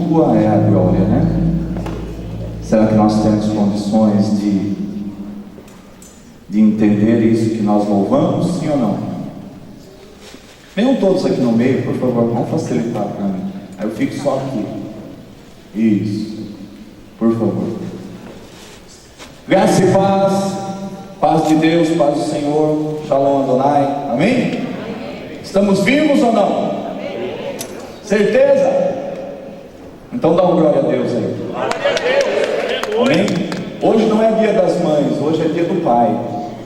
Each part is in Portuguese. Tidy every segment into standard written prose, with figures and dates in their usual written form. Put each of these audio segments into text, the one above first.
tua é a glória, né? Será que nós temos condições de entender isso que nós louvamos, sim ou não? Venham todos aqui no meio, por favor, vamos facilitar para mim. Aí eu fico só aqui. Isso, por favor. Graça e paz, paz de Deus, paz do Senhor, Shalom Adonai, amém? Estamos vivos ou não? Certeza? Então dá um glória a Deus aí. Amém? Hoje não é dia das mães, hoje é dia do Pai.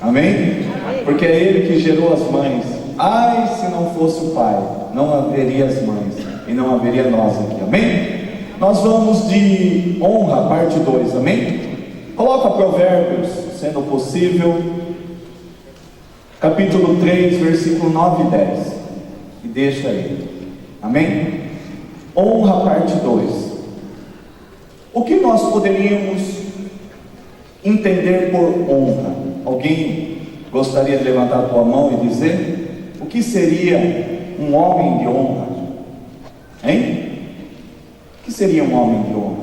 Amém? Porque é Ele que gerou as mães. Ai, se não fosse o Pai, não haveria as mães e não haveria nós aqui. Amém? Nós vamos de honra, parte 2. Amém? Coloca Provérbios, sendo possível, capítulo 3, versículo 9 e 10. E deixa aí. Amém? Honra, parte 2. O que nós poderíamos entender por honra? Alguém gostaria de levantar a tua mão e dizer o que seria um homem de honra? Hein? O que seria um homem de honra?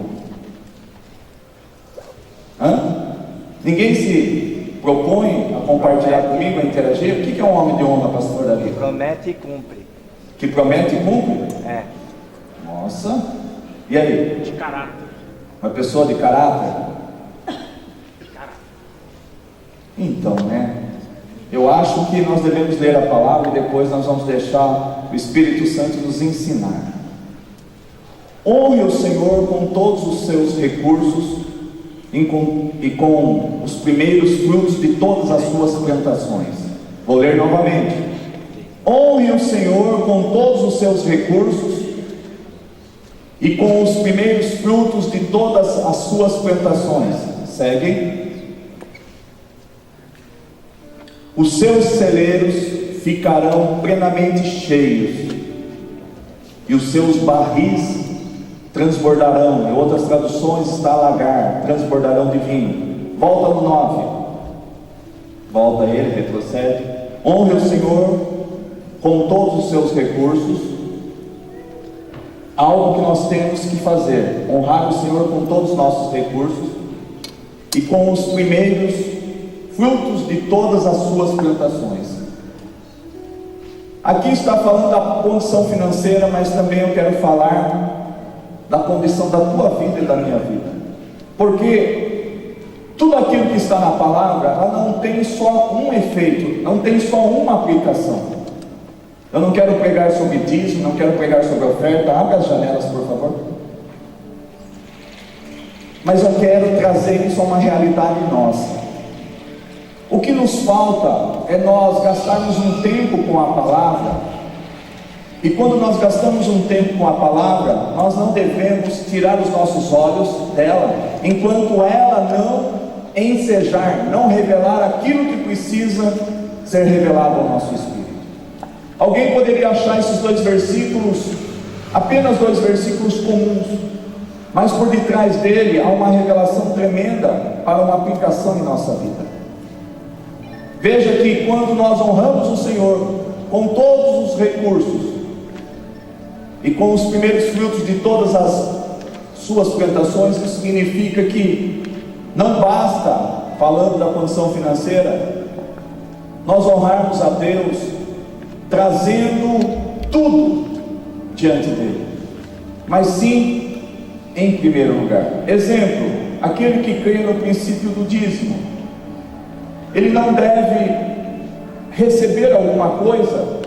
Ninguém se propõe a compartilhar comigo, a interagir? O que é um homem de honra, pastor Davi? Que promete e cumpre. Que promete e cumpre? É. Nossa. E aí? De caráter. Uma pessoa de caráter? Então, né? Eu acho que nós devemos ler a palavra e depois nós vamos deixar o Espírito Santo nos ensinar. Honre o Senhor com todos os seus recursos e com os primeiros frutos de todas as suas plantações. Vou ler novamente. Honre o Senhor com todos os seus recursos e com os primeiros frutos de todas as suas plantações. Segue. Os seus celeiros ficarão plenamente cheios e os seus barris transbordarão. Em outras traduções está alagar, transbordarão de vinho. Volta no 9. Volta ele, retrocede. Honre o Senhor com todos os seus recursos. Algo que nós temos que fazer: honrar o Senhor com todos os nossos recursos e com os primeiros frutos de todas as suas plantações. Aqui está falando da condição financeira, mas também eu quero falar da condição da tua vida e da minha vida, porque tudo aquilo que está na palavra, ela não tem só um efeito, não tem só uma aplicação. Eu não quero pregar sobre dízimo, não quero pregar sobre oferta. Abra as janelas, por favor. Mas eu quero trazer isso a uma realidade nossa. O que nos falta é nós gastarmos um tempo com a palavra. E quando nós gastamos um tempo com a palavra, nós não devemos tirar os nossos olhos dela, enquanto ela não ensejar, não revelar aquilo que precisa ser revelado ao nosso espírito. Alguém poderia achar esses dois versículos, apenas dois versículos comuns, mas por detrás dele há uma revelação tremenda para uma aplicação em nossa vida. Veja que quando nós honramos o Senhor com todos os recursos e com os primeiros frutos de todas as suas plantações, isso significa que não basta, falando da condição financeira, nós honrarmos a Deus trazendo tudo diante dele, mas sim em primeiro lugar. Exemplo, aquele que crê no princípio do dízimo, ele não deve receber alguma coisa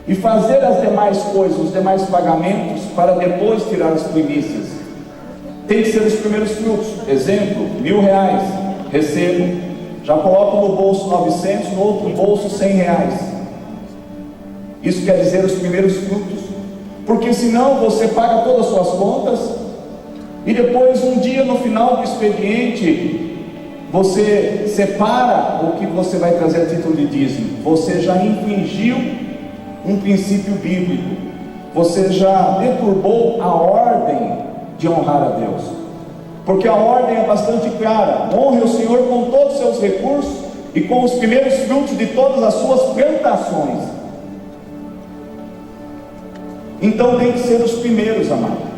e fazer as demais coisas, os demais pagamentos, para depois tirar as primícias. Tem que ser os primeiros frutos. Exemplo, R$1.000, recebo, já coloco no bolso 900, no outro bolso R$100. Isso quer dizer os primeiros frutos, porque senão você paga todas as suas contas e depois um dia no final do expediente você separa o que você vai trazer a título de dízimo. Você já infringiu um princípio bíblico, você já deturbou a ordem de honrar a Deus, porque a ordem é bastante clara: honre o Senhor com todos os seus recursos e com os primeiros frutos de todas as suas plantações. Então tem que ser os primeiros, amado.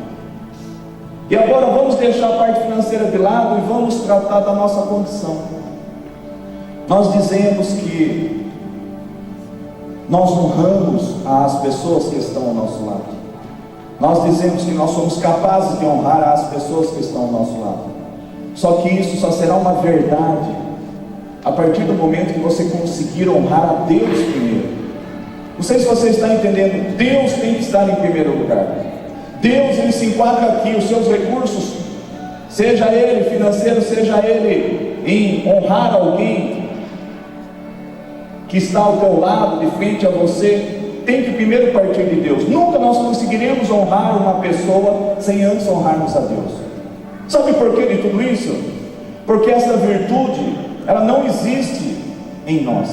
E agora vamos deixar a parte financeira de lado e vamos tratar da nossa condição. Nós dizemos que nós honramos as pessoas que estão ao nosso lado. Nós dizemos que nós somos capazes de honrar as pessoas que estão ao nosso lado. Só que isso só será uma verdade a partir do momento que você conseguir honrar a Deus primeiro. Não sei se você está entendendo. Deus tem que estar em primeiro lugar. Deus, ele se enquadra aqui. Os seus recursos, seja ele financeiro, seja ele em honrar alguém que está ao teu lado, de frente a você, tem que primeiro partir de Deus. Nunca nós conseguiremos honrar uma pessoa sem antes honrarmos a Deus. Sabe por que de tudo isso? Porque essa virtude, ela não existe em nós.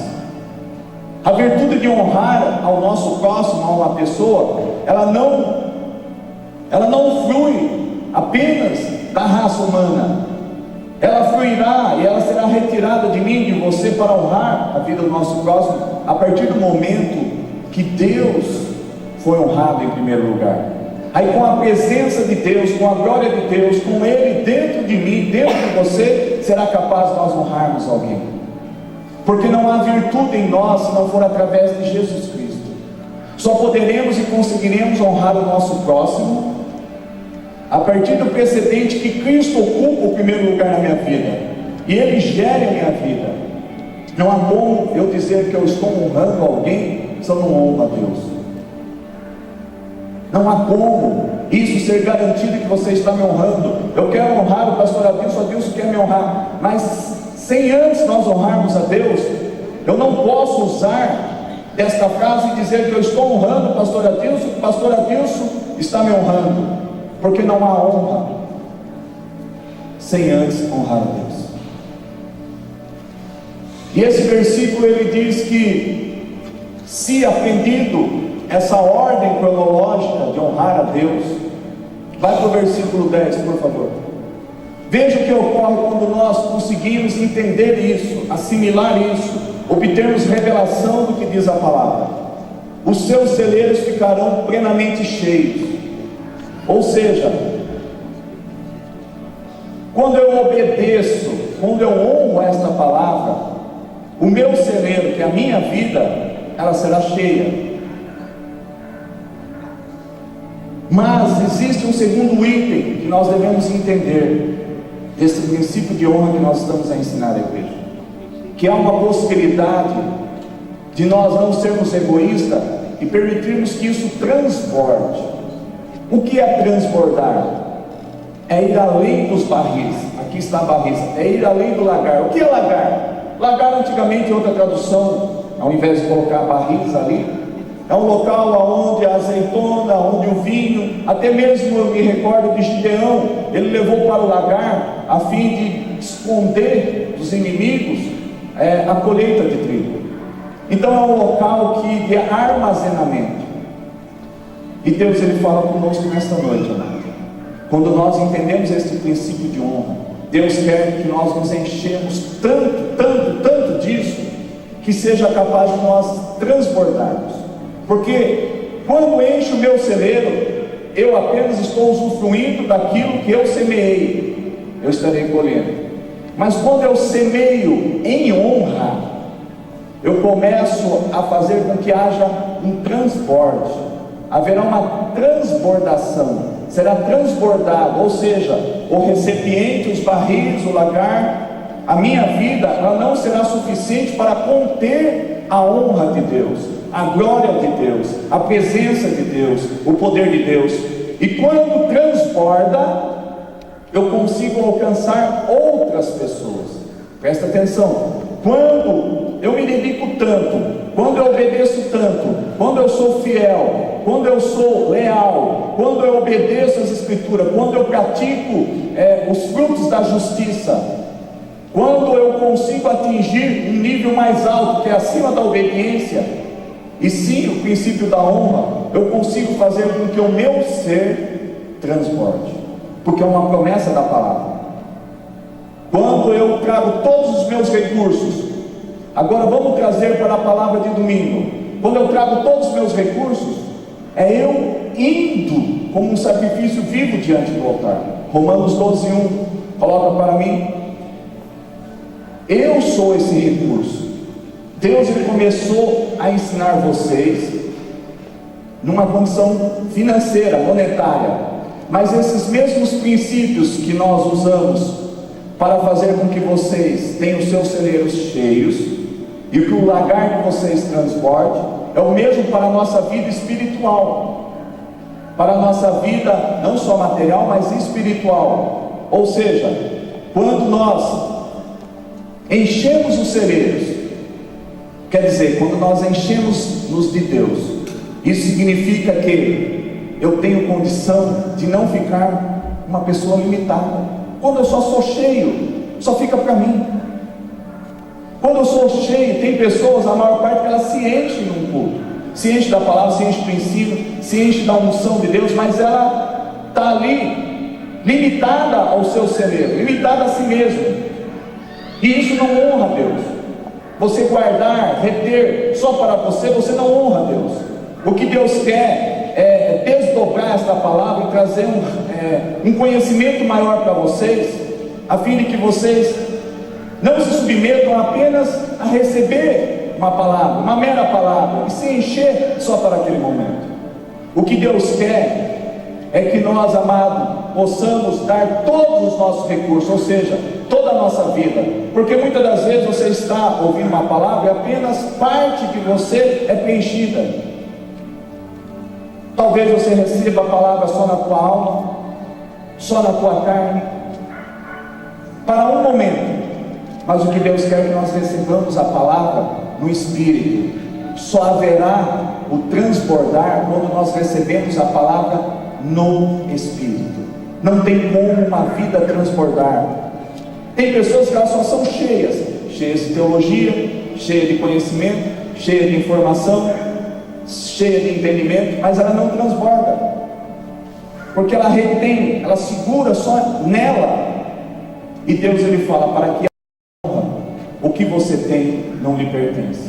A virtude de honrar ao nosso próximo, a uma pessoa, ela não flui apenas da raça humana. Ela fluirá e ela será retirada de mim, de você, para honrar a vida do nosso próximo, a partir do momento que Deus foi honrado em primeiro lugar. Aí, com a presença de Deus, com a glória de Deus, com Ele dentro de mim, dentro de você, será capaz de nós honrarmos alguém. Porque não há virtude em nós se não for através de Jesus Cristo. Só poderemos e conseguiremos honrar o nosso próximo a partir do precedente que Cristo ocupa o primeiro lugar na minha vida, e Ele gere a minha vida. Não há como eu dizer que eu estou honrando alguém se eu não honro a Deus. Não há como isso ser garantido que você está me honrando. Eu quero honrar o pastor Adilson quer me honrar, mas sem antes nós honrarmos a Deus, eu não posso usar esta frase e dizer que eu estou honrando o pastor Adilson, que o pastor Adilson está me honrando, porque não há honra sem antes honrar a Deus. E esse versículo ele diz que, se aprendido essa ordem cronológica de honrar a Deus, vai para o versículo 10, por favor. Veja o que ocorre quando nós conseguimos entender isso, assimilar isso, obtermos revelação do que diz a palavra. Os seus celeiros ficarão plenamente cheios. Ou seja, quando eu obedeço, quando eu honro esta palavra, o meu celeiro, que é a minha vida, ela será cheia. Mas existe um segundo item que nós devemos entender desse princípio de honra que nós estamos a ensinar à igreja, que há uma possibilidade de nós não sermos egoístas e permitirmos que isso transborde. O que é transbordar? É ir além dos barris. Aqui está a barriça. É ir além do lagar. O que é lagar? Lagar, antigamente, em outra tradução, ao invés de colocar barris ali, é um local onde a azeitona, onde o vinho, até mesmo eu me recordo de Gideão, ele levou para o lagar a fim de esconder dos inimigos a colheita de trigo. Então é um local de armazenamento. E Deus ele fala conosco nesta noite, amado. Quando nós entendemos este princípio de honra, Deus quer que nós nos enchemos tanto disso, que seja capaz de nós transbordarmos. Porque quando encho o meu celeiro, eu apenas estou usufruindo daquilo que eu semeei, eu estarei colhendo. Mas quando eu semeio em honra, eu começo a fazer com que haja um transborde. Haverá uma transbordação, será transbordado, ou seja, o recipiente, os barris, o lagar, a minha vida, ela não será suficiente para conter a honra de Deus, a glória de Deus, a presença de Deus, o poder de Deus. E quando transborda, eu consigo alcançar outras pessoas. Presta atenção, quando eu me dedico tanto, quando eu obedeço tanto, quando eu sou fiel, quando eu sou leal, quando eu obedeço as Escrituras, quando eu pratico os frutos da justiça, quando eu consigo atingir um nível mais alto, que é acima da obediência, e sim o princípio da honra, eu consigo fazer com que o meu ser transborde, porque é uma promessa da palavra. Quando eu trago todos os meus recursos, agora vamos trazer para a palavra de domingo. Quando eu trago todos os meus recursos, é eu indo como um sacrifício vivo diante do altar. Romanos 12:1, coloca para mim. Eu sou esse recurso. Deus ele começou a ensinar vocês numa condição financeira, monetária, mas esses mesmos princípios que nós usamos para fazer com que vocês tenham os seus celeiros cheios e que o lagar que vocês transborde, é o mesmo para a nossa vida espiritual, para a nossa vida não só material, mas espiritual. Ou seja, quando nós enchemos os celeiros, quer dizer, quando nós enchemos-nos de Deus, isso significa que eu tenho condição de não ficar uma pessoa limitada. Quando eu só sou cheio, só fica para mim. Quando eu sou cheio, tem pessoas, a maior parte, que elas se enchem num culto, se enche da palavra, se enche do ensino, se enche da unção de Deus, mas ela está ali, limitada ao seu celeiro, limitada a si mesmo, e isso não honra a Deus. Você guardar, reter só para você, você não honra a Deus. O que Deus quer é desdobrar esta palavra e trazer um conhecimento maior para vocês, a fim de que vocês não se submetam apenas a receber uma palavra, uma mera palavra, e se encher só para aquele momento. O que Deus quer é que nós, amados, possamos dar todos os nossos recursos, ou seja, toda a nossa vida, porque muitas das vezes você está ouvindo uma palavra e apenas parte de você é preenchida. Talvez você receba a palavra só na tua alma, só na tua carne, para um momento, mas o que Deus quer é que nós recebamos a palavra no Espírito. Só haverá o transbordar quando nós recebemos a palavra no Espírito. Não tem como uma vida transbordar. Tem pessoas que elas só são cheias de teologia, cheias de conhecimento, cheias de informação, cheia de entendimento, mas ela não transborda, porque ela retém, ela segura só nela. E Deus ele fala, para que a honra, o que você tem não lhe pertence,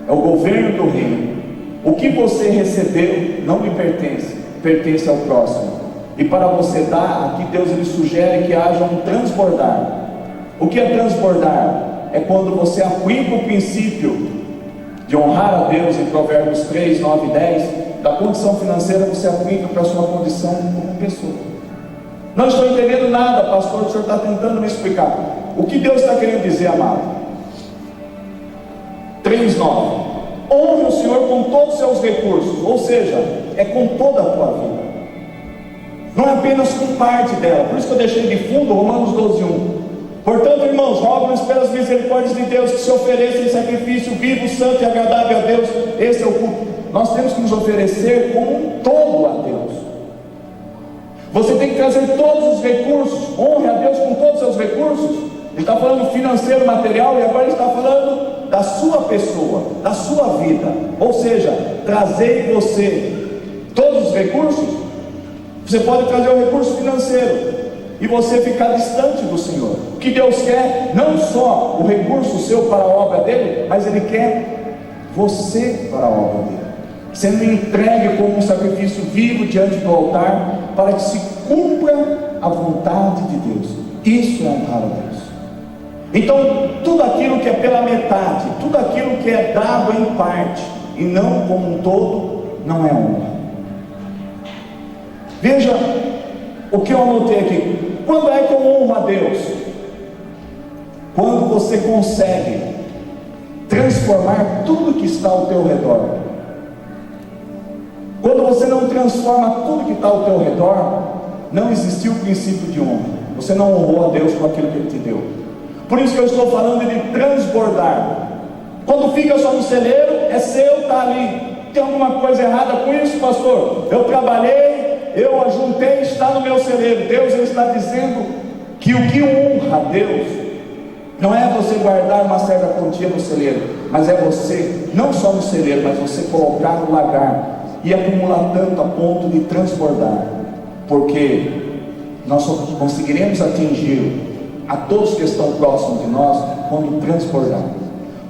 é o governo do reino. O que você recebeu não lhe pertence, pertence ao próximo. E para você dar, aqui Deus ele sugere que haja um transbordar. O que é transbordar? É quando você aplica o princípio de honrar a Deus em Provérbios 3, 9 e 10, da condição financeira você aplica para a sua condição como pessoa. Não estou entendendo nada, pastor, o senhor está tentando me explicar. O que Deus está querendo dizer, amado? 3, 9. Honre o Senhor com todos os seus recursos, ou seja, é com toda a tua vida, não é apenas com parte dela. Por isso que eu deixei de fundo Romanos 12:1. Portanto, irmãos, rogo-nos pelas misericórdias de Deus que se ofereçam em sacrifício vivo, santo e agradável a Deus. Esse é o culto. Nós temos que nos oferecer como um todo a Deus. Você tem que trazer todos os recursos. Honre a Deus com todos os seus recursos. Ele está falando financeiro, material, e agora ele está falando da sua pessoa, da sua vida. Ou seja, trazer você todos os recursos. Você pode trazer o recurso financeiro e você ficar distante do Senhor. O que Deus quer, não só o recurso seu para a obra dele, mas Ele quer você para a obra dele, sendo entregue como um sacrifício vivo diante do altar, para que se cumpra a vontade de Deus. Isso é honrar a Deus. Então, tudo aquilo que é pela metade, tudo aquilo que é dado em parte e não como um todo, não é honra. Veja o que eu anotei aqui. Quando é que eu honro a Deus? Quando você consegue transformar tudo que está ao teu redor. Quando você não transforma tudo que está ao teu redor, não existiu o princípio de honra. Você não honrou a Deus com aquilo que Ele te deu. Por isso que eu estou falando de transbordar. Quando fica só no celeiro, é seu, está ali. Tem alguma coisa errada com isso, pastor? Eu trabalhei, eu ajuntei, está no meu celeiro. Deus está dizendo que o que honra a Deus não é você guardar uma certa quantia no celeiro, mas é você, não só no celeiro, mas você colocar no lagar e acumular tanto a ponto de transbordar, porque nós só conseguiremos atingir a todos que estão próximos de nós quando transbordar.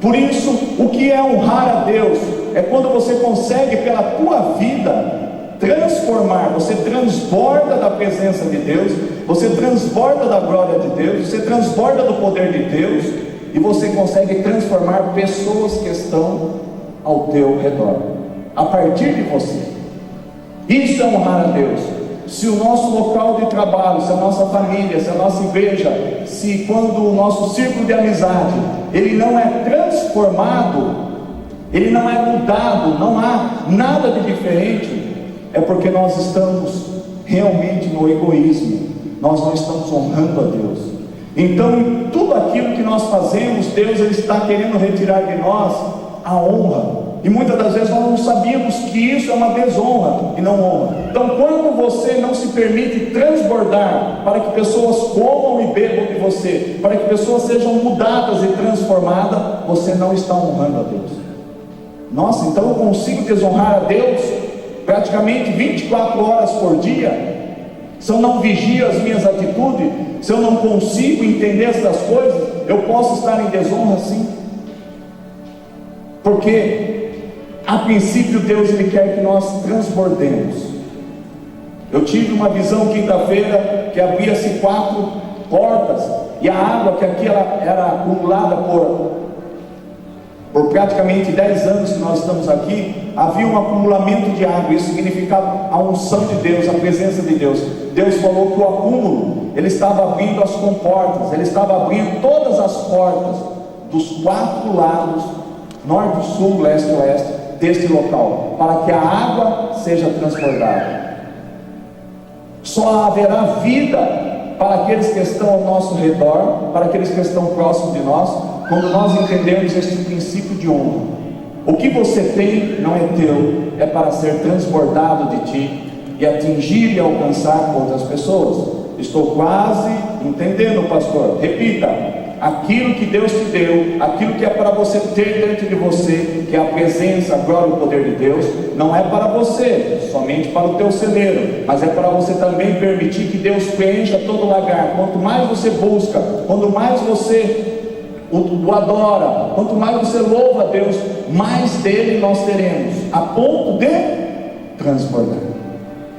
Por isso, o que é honrar a Deus? É quando você consegue pela tua vida transformar, você transborda da presença de Deus, você transborda da glória de Deus, você transborda do poder de Deus, e você consegue transformar pessoas que estão ao teu redor, a partir de você. Isso é honrar a Deus. Se o nosso local de trabalho, se a nossa família, se a nossa igreja, se quando o nosso círculo de amizade, ele não é transformado, ele não é mudado, não há nada de diferente, é porque nós estamos realmente no egoísmo, nós não estamos honrando a Deus. Então, em tudo aquilo que nós fazemos, Deus ele está querendo retirar de nós a honra, e muitas das vezes nós não sabíamos que isso é uma desonra e não honra. Então, quando você não se permite transbordar para que pessoas comam e bebam de você, para que pessoas sejam mudadas e transformadas, você não está honrando a Deus. Nossa, então eu consigo desonrar a Deus praticamente 24 horas por dia? Se eu não vigio as minhas atitudes, se eu não consigo entender essas coisas, eu posso estar em desonra sim. Porque a princípio Deus ele quer que nós transbordemos. Eu tive uma visão quinta-feira que abria-se 4 portas, e a água que aqui ela era acumulada por praticamente 10 anos que nós estamos aqui, havia um acumulamento de água. Isso significava a unção de Deus, a presença de Deus. Deus falou que o acúmulo, ele estava abrindo as comportas, ele estava abrindo todas as portas dos 4 lados, norte, sul, leste e oeste, deste local, para que a água seja transbordada. Só haverá vida para aqueles que estão ao nosso redor, para aqueles que estão próximos de nós, quando nós entendermos este princípio de honra. O que você tem não é teu, é para ser transbordado de ti e atingir e alcançar outras pessoas. Estou quase entendendo, pastor. Repita. Aquilo que Deus te deu, aquilo que é para você ter dentro de você, que é a presença, a glória e o poder de Deus, não é para você, somente para o teu celeiro, mas é para você também permitir que Deus preencha todo lugar. Quanto mais você busca, quanto mais você o adora, quanto mais você louva a Deus, mais dele nós teremos, a ponto de transbordar.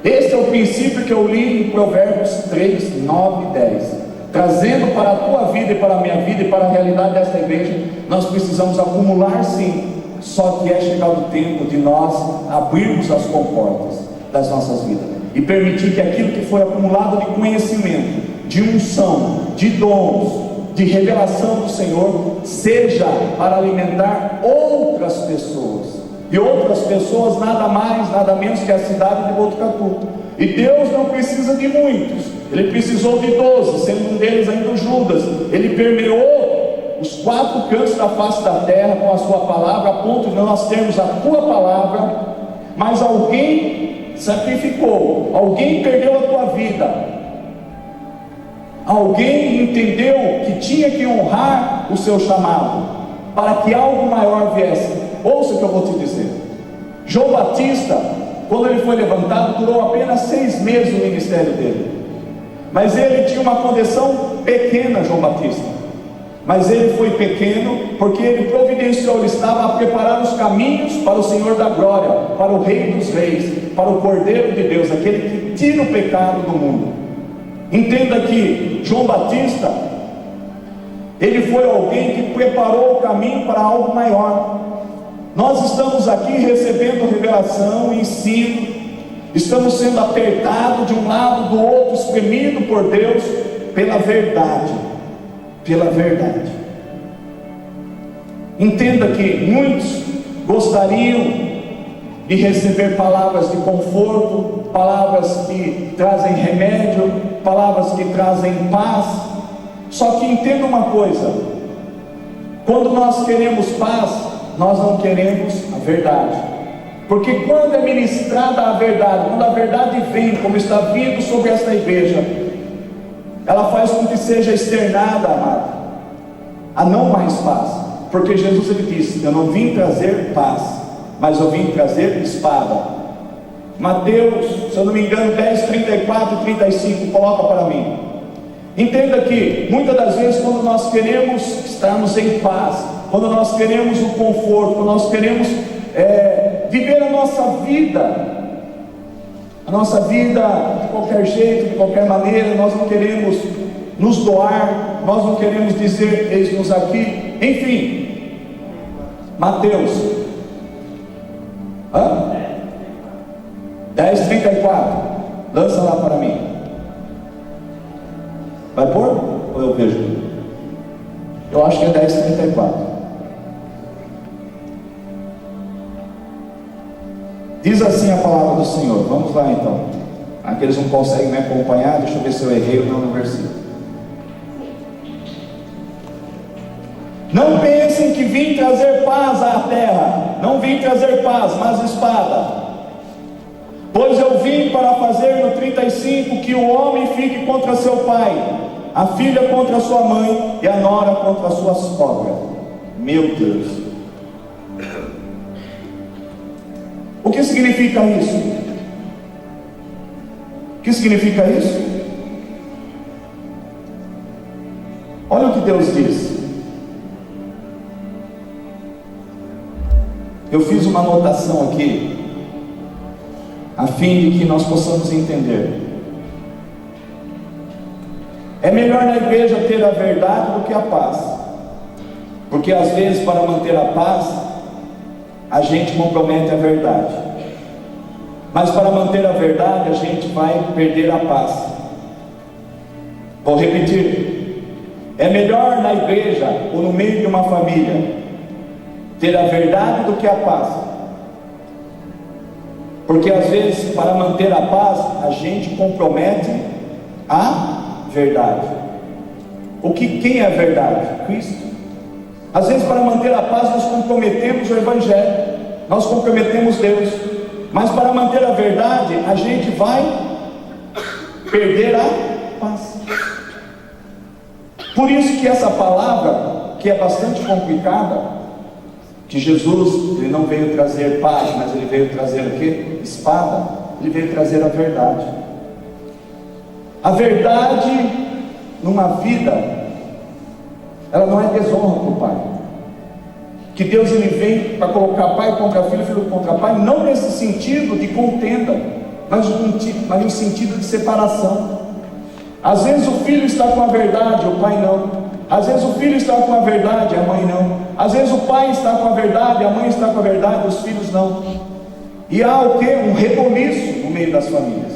Esse é o princípio que eu li em Provérbios 3, 9 e 10. Trazendo para a tua vida e para a minha vida e para a realidade desta igreja, nós precisamos acumular sim, só que é chegado o tempo de nós abrirmos as comportas das nossas vidas e permitir que aquilo que foi acumulado de conhecimento, de unção, de dons, de revelação do Senhor, seja para alimentar outras pessoas, e outras pessoas nada mais, nada menos que a cidade de Botucatu. E Deus não precisa de muitos, Ele precisou de 12, sendo um deles ainda o Judas. Ele permeou os 4 cantos da face da terra com a sua palavra, a ponto de nós termos a tua palavra. Mas alguém sacrificou, alguém perdeu a tua vida, alguém entendeu que tinha que honrar o seu chamado, para que algo maior viesse. Ouça o que eu vou te dizer. João Batista, quando ele foi levantado, durou apenas 6 meses o ministério dele, mas ele tinha uma condição pequena, João Batista, mas ele foi pequeno porque ele providenciou, ele estava a preparar os caminhos para o Senhor da glória, para o Rei dos Reis, para o Cordeiro de Deus, aquele que tira o pecado do mundo. Entenda que João Batista, ele foi alguém que preparou o caminho para algo maior. Nós estamos aqui recebendo revelação, ensino, estamos sendo apertados de um lado, do outro, espremido por Deus, pela verdade, pela verdade. Entenda que muitos gostariam de receber palavras de conforto, palavras que trazem remédio, palavras que trazem paz. Só que entenda uma coisa: quando nós queremos paz, nós não queremos a verdade, porque quando é ministrada a verdade, quando a verdade vem, como está vindo sobre esta igreja, ela faz com que seja externada, amado, a não mais paz, porque Jesus ele disse: eu não vim trazer paz, mas eu vim trazer espada. Mateus, se eu não me engano, 10, 34 e 35, coloca para mim. Entenda que muitas das vezes, quando nós queremos estarmos em paz, quando nós queremos o conforto, quando nós queremos viver a nossa vida A nossa vida, de qualquer jeito, de qualquer maneira, nós não queremos nos doar, nós não queremos dizer, eis-nos aqui, enfim. Mateus 10:34, lança lá para mim. Vai pôr? Ou eu vejo? Eu acho que é 10:34. Diz assim a palavra do Senhor. Vamos lá então. Aqueles não conseguem me acompanhar, deixa eu ver se eu errei ou não no versículo. Não pensem que vim trazer paz à terra. Não vim trazer paz, mas espada. Pois eu vim para fazer no 35 que o homem fique contra seu pai, a filha contra sua mãe e a nora contra a sua sogra. Meu Deus. O que significa isso? O que significa isso? Olha o que Deus diz. Eu fiz uma anotação aqui, a fim de que nós possamos entender. É melhor na igreja ter a verdade do que a paz, porque às vezes para manter a paz, a gente compromete a verdade, mas para manter a verdade, a gente vai perder a paz. Vou repetir: é melhor na igreja ou no meio de uma família ter a verdade do que a paz, porque às vezes para manter a paz, a gente compromete a verdade. Quem é a verdade? Cristo. Às vezes para manter a paz nós comprometemos o Evangelho, nós comprometemos Deus, mas para manter a verdade a gente vai perder a paz. Por isso que essa palavra, que é bastante complicada, que Jesus, ele não veio trazer paz, mas ele veio trazer o quê? Espada. Ele veio trazer a verdade. A verdade numa vida, ela não é desonra para o pai. Que Deus ele vem para colocar pai contra filho, filho contra pai, não nesse sentido de contenda, mas no sentido de separação. Às vezes o filho está com a verdade, o pai não. Às vezes o filho está com a verdade, a mãe não. Às vezes o pai está com a verdade, a mãe está com a verdade, os filhos não. E há o que? Um reboliço no meio das famílias.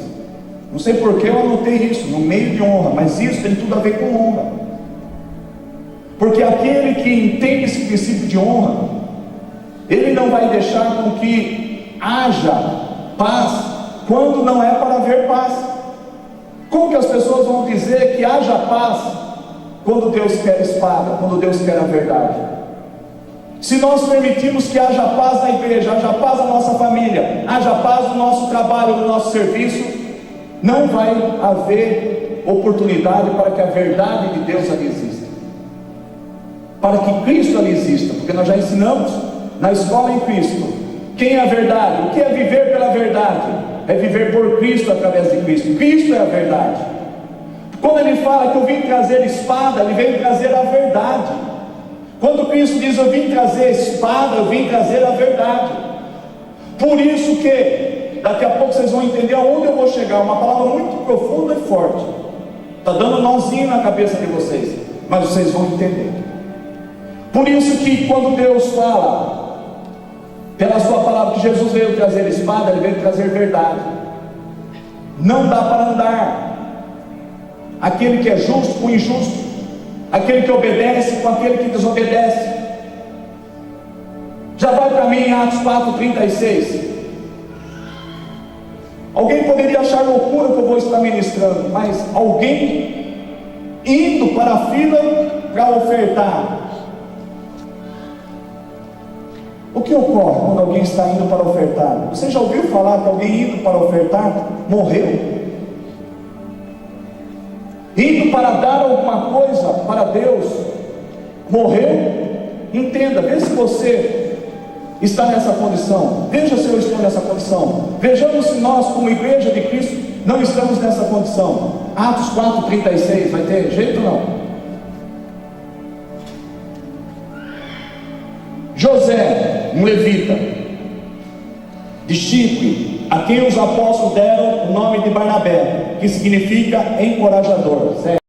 Não sei porque eu anotei isso, no meio de honra, mas isso tem tudo a ver com honra. Porque aquele que entende esse princípio de honra, ele não vai deixar com que haja paz quando não é para haver paz. Como que as pessoas vão dizer que haja paz quando Deus quer espada, quando Deus quer a verdade? Se nós permitirmos que haja paz na igreja, haja paz na nossa família, haja paz no nosso trabalho, no nosso serviço, não vai haver oportunidade para que a verdade de Deus ali exista, para que Cristo ali exista, porque nós já ensinamos na escola em Cristo quem é a verdade. O que é viver pela verdade? É viver por Cristo, através de Cristo. Cristo é a verdade. Quando ele fala que eu vim trazer espada, ele veio trazer a verdade. Quando Cristo diz eu vim trazer espada, eu vim trazer a verdade. Por isso que daqui a pouco vocês vão entender aonde eu vou chegar. Uma palavra muito profunda e forte. Está dando um nozinho na cabeça de vocês, mas vocês vão entender. Por isso que quando Deus fala pela sua palavra que Jesus veio trazer espada, ele veio trazer verdade. Não dá para andar aquele que é justo com o injusto, aquele que obedece com aquele que desobedece. Já vai para mim em Atos 4:36. Alguém poderia achar loucura que eu vou estar ministrando, mas alguém indo para a fila para ofertar. O que ocorre quando alguém está indo para ofertar? Você já ouviu falar que alguém indo para ofertar morreu? Indo para dar alguma coisa para Deus, morreu? Entenda, veja se você está nessa condição. Veja se eu estou nessa condição. Vejamos se nós, como igreja de Cristo, não estamos nessa condição. Atos 4:36, vai ter jeito ou não? José, um levita de Chipre, a quem os apóstolos deram o nome de Barnabé, que significa encorajador. Sério.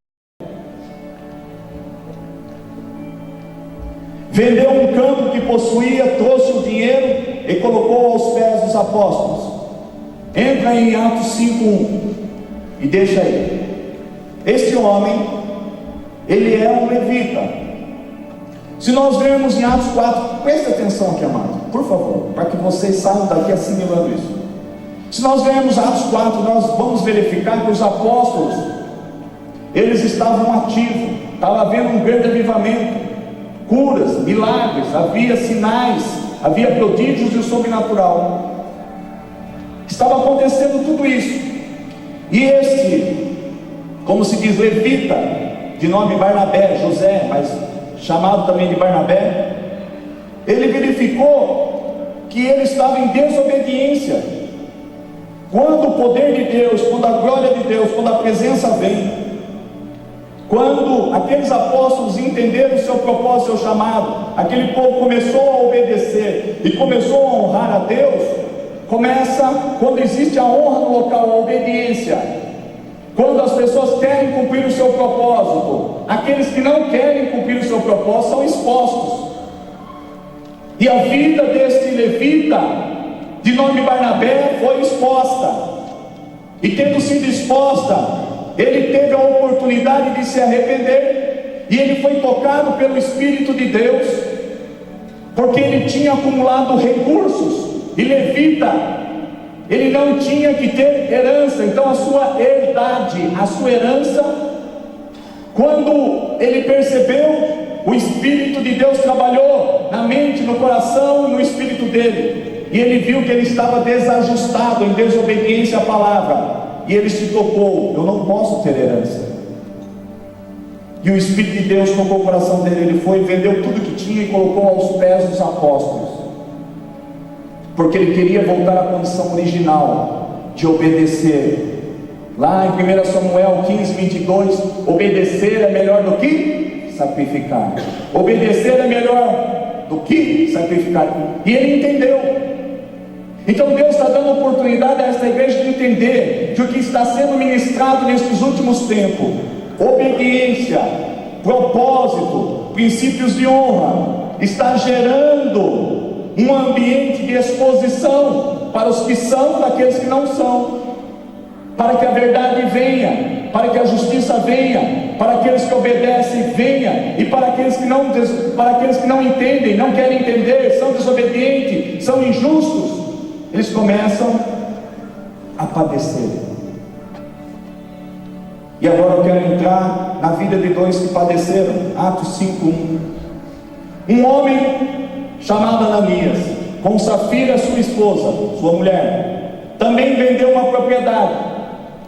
Vendeu um campo que possuía, trouxe o dinheiro e colocou aos pés dos apóstolos. Entra em Atos 5:1 e deixa aí. Este homem, ele é um levita. Se nós vermos em Atos 4, preste atenção aqui, amado, por favor, para que vocês saiam daqui assimilando isso. Se nós vermos Atos 4, nós vamos verificar que os apóstolos, eles estavam ativos, estava havendo um grande avivamento, curas, milagres, havia sinais, havia prodígios e o sobrenatural. Estava acontecendo tudo isso. E este, como se diz, levita, de nome Barnabé, José, mas chamado também de Barnabé, ele verificou que ele estava em desobediência. Quando o poder de Deus, quando a glória de Deus, quando a presença vem, quando aqueles apóstolos entenderam o seu propósito, o seu chamado, aquele povo começou a obedecer e começou a honrar a Deus, quando existe a honra no local, a obediência, quando as pessoas querem cumprir o seu propósito, aqueles que não querem cumprir o seu propósito são expostos. E a vida deste levita, de nome Barnabé, foi exposta, e tendo sido exposta, ele teve a oportunidade de se arrepender, e ele foi tocado pelo Espírito de Deus, porque ele tinha acumulado recursos, e levita, ele não tinha que ter herança, então a sua herdade, a sua herança, quando ele percebeu, o Espírito de Deus trabalhou na mente, no coração e no espírito dele, e ele viu que ele estava desajustado, em desobediência à palavra, e ele se tocou: eu não posso ter herança. E o Espírito de Deus tocou o coração dele, ele foi, vendeu tudo que tinha e colocou aos pés dos apóstolos, porque ele queria voltar à condição original de obedecer. Lá em 1 Samuel 15:22, obedecer é melhor do que sacrificar. Obedecer é melhor do que sacrificar. E ele entendeu. Então Deus está dando oportunidade a esta igreja de entender que o que está sendo ministrado nesses últimos tempos, obediência, propósito, princípios de honra, está gerando um ambiente de exposição para os que são, daqueles que não são, para que a verdade venha, para que a justiça venha, para aqueles que obedecem venha, e para aqueles que não entendem, não querem entender, são desobedientes, são injustos, eles começam a padecer. E agora eu quero entrar na vida de dois que padeceram. Atos 5:1. Um homem chamado Ananias, com Safira, sua esposa, sua mulher, também vendeu uma propriedade.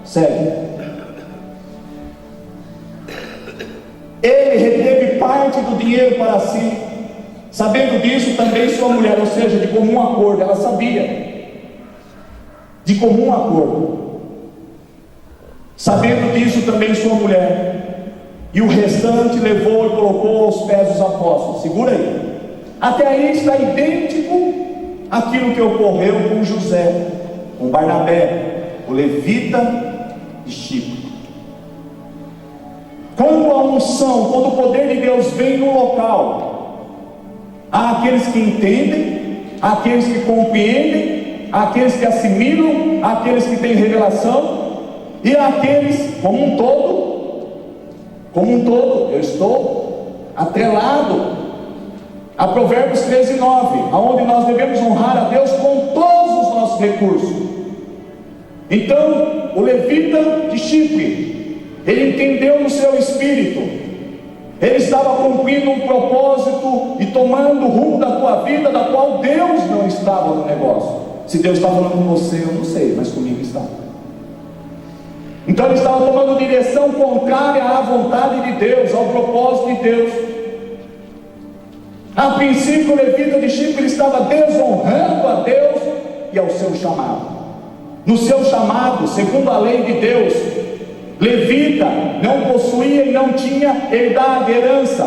Segue. Ele reteve parte do dinheiro para si, sabendo disso também sua mulher, ou seja, de comum acordo, ela sabia, de comum acordo, sabendo disso também sua mulher, e o restante levou e colocou aos pés dos apóstolos. Segura aí. Até aí está idêntico àquilo que ocorreu com José, com Barnabé, o levita de Chipre. Quando a unção, quando o poder de Deus vem no local, há aqueles que entendem, há aqueles que compreendem, há aqueles que assimilam, há aqueles que têm revelação, e há aqueles, como um todo, eu estou atrelado a Provérbios 13:9, aonde nós devemos honrar a Deus com todos os nossos recursos. Então, o levita de Chipre, ele entendeu no seu espírito, ele estava cumprindo um propósito e tomando o rumo da tua vida, da qual Deus não estava no negócio. Se Deus está falando com você, eu não sei, mas comigo está. Então ele estava tomando direção contrária à vontade de Deus, ao propósito de Deus. A princípio, o levita de Chipre estava desonrando a Deus e ao seu chamado. No seu chamado, segundo a lei de Deus, levita não possuía e não tinha herdade, herança,